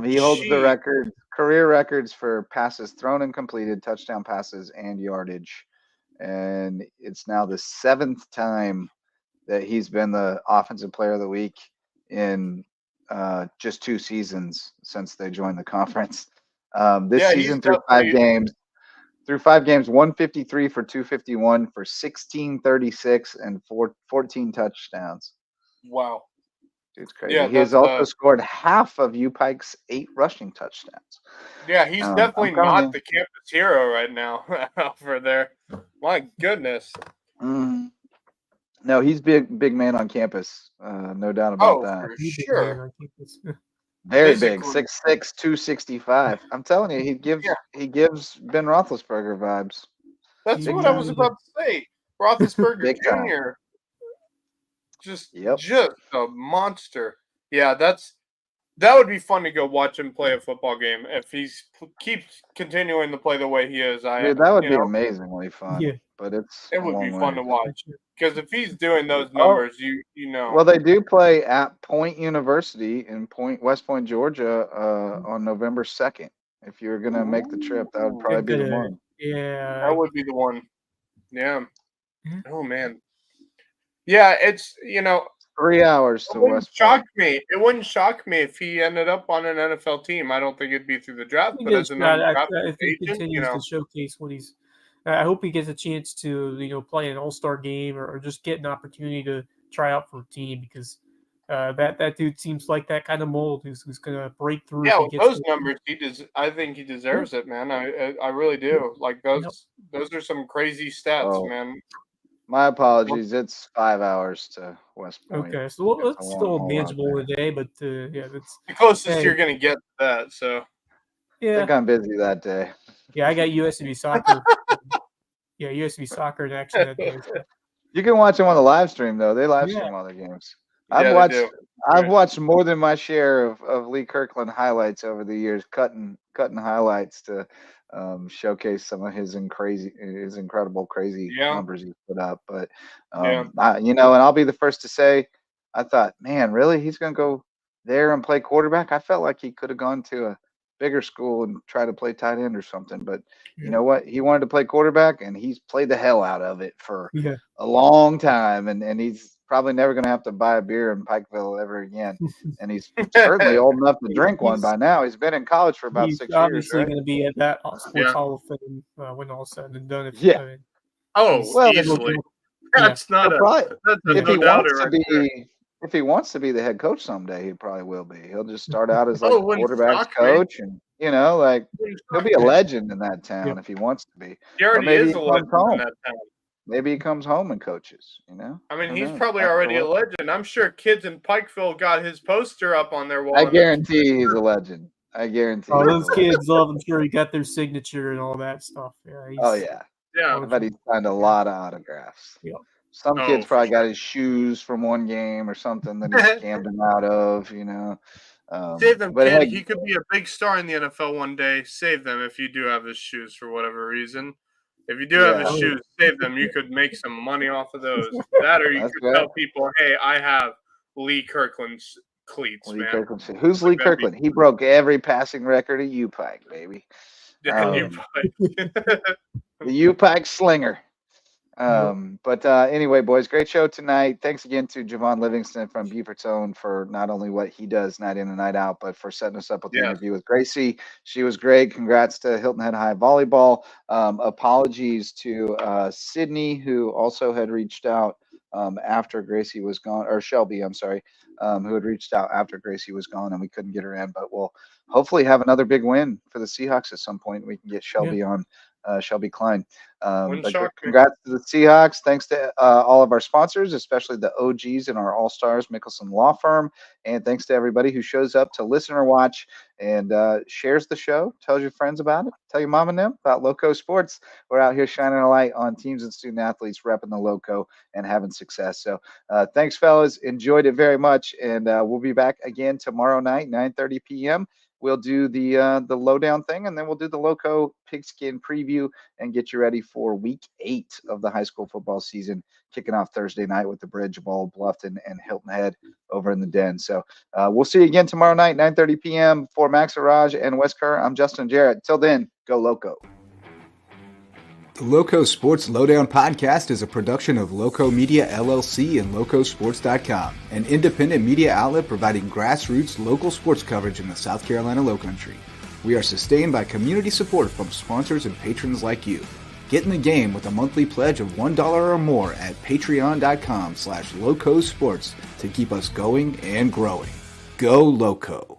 He holds the career records for passes thrown and completed, touchdown passes, and yardage. And it's now the 7th time that he's been the offensive player of the week in just 2 seasons since they joined the conference. This season through 5 games. Through 5 games, 153 for 251 for 1636 and 14 touchdowns. Wow. Dude's crazy. Yeah, he has also scored half of UPike's 8 rushing touchdowns. Yeah, he's definitely not the campus hero right now over there. My goodness. Mm-hmm. No, he's big man on campus. No doubt about that. For sure. Very big, 6'6", 265. I'm telling you, he gives Ben Roethlisberger vibes. That's what I was about to say. Roethlisberger Jr. Just a monster. Yeah, that would be fun to go watch him play a football game if he keeps continuing to play the way he is. Dude, that would be amazingly fun. Yeah, but it's it a would be long fun way. to watch. Because if he's doing those numbers, you know. Well, they do play at Point University in West Point, Georgia, on November 2nd. If you're gonna make the trip, that would probably be the one. Yeah, that would be the one. Yeah. Mhm. Oh man. Yeah, it's 3 hours to it wouldn't West shock Point. me. It wouldn't shock me if he ended up on an NFL team. I don't think it'd be through the draft, but as an undrafted if he agent, continues to showcase what he's, I hope he gets a chance to play an all-star game or just get an opportunity to try out for a team because that dude seems like that kind of mold who's going to break through. Yeah, if he with gets those numbers, I think he deserves it, man. I really do. Like those are some crazy stats, Oh, man. my apologies. It's 5 hours to West Point. Okay, so It's a it's long still haul out manageable there. today, but yeah, that's The closest hey, you're gonna get to that. So I yeah, think I'm busy that day. yeah. I got USC soccer. Yeah, USC soccer in action that day. So. You can watch them on the live stream though. They live Yeah. stream all their games. yeah, they do. I've watched more than my share of Lee Kirkland highlights over the years, cutting highlights to showcase some of his incredible crazy Yeah. numbers he put up. But Yeah. and I'll be the first to say, I thought, man, really, he's gonna go there and play quarterback? I felt like he could have gone to a bigger school and try to play tight end or something. But you know what? He wanted to play quarterback, and he's played the hell out of it for a long time. And he's probably never going to have to buy a beer in Pikeville ever again. And he's certainly old enough to drink one by now. He's been in college for about 6 years. Obviously Right? going to be at that Sports Hall of Fame when all said and done. Easily. That's not if he wants to be. If he wants to be the head coach someday, he probably will be. He'll just start out as like quarterback's coach, and he'll be a legend in that town if he wants to be. He already is a legend in that town. Maybe he comes home and coaches. I mean, he's probably already a legend. I'm sure kids in Pikeville got his poster up on their wall. I guarantee he's a legend. I guarantee. Oh, those kids love him. Sure, he got their signature and all that stuff. Yeah. I bet he signed a lot of autographs. Yeah. Some kids probably got his shoes from one game or something that he scammed him out of, Save them, but kid. hey, He could be a big star in the NFL one day. Save them if you do have his shoes for whatever reason. If you do have his shoes, save them. You could make some money off of those. That or you could tell people, hey, I have Lee Kirkland's cleats, man. Kirkland. Who's Lee Kirkland? He broke every passing record at UPike, baby. The UPike slinger. But anyway, boys, great show tonight. Thanks again to Javon Livingston from Beaufort's Own for not only what he does night in and night out, but for setting us up with the interview with Gracie. She was great. Congrats to Hilton Head High Volleyball. Apologies to Sydney, who also had reached out after Gracie was gone, or Shelby, I'm sorry, who had reached out after Gracie was gone, and we couldn't get her in. But we'll hopefully have another big win for the Seahawks at some point. We can get Shelby on. Shelby Klein. But congrats to the Seahawks. Thanks to all of our sponsors, especially the OGs and our All-Stars Mickelson Law Firm. And thanks to everybody who shows up to listen or watch and shares the show, tells your friends about it, tell your mom and them about Lowco Sports. We're out here shining a light on teams and student athletes repping the Lowco and having success. So thanks, fellas. Enjoyed it very much. And we'll be back again tomorrow night, 9:30 p.m. We'll do the Lowdown thing, and then we'll do the Lowco pigskin preview and get you ready for week 8 of the high school football season, kicking off Thursday night with the Bridge Bowl, Bluffton, and Hilton Head over in the Den. So we'll see you again tomorrow night, 9:30 p.m. For Max Arraj and Wes Kerr, I'm Justin Jarrett. Till then, go Lowco. The Lowco Sports Lowdown podcast is a production of Lowco Media LLC and LowcoSports.com, an independent media outlet providing grassroots local sports coverage in the South Carolina Lowcountry. We are sustained by community support from sponsors and patrons like you. Get in the game with a monthly pledge of $1 or more at patreon.com/LowcoSports to keep us going and growing. Go Lowco.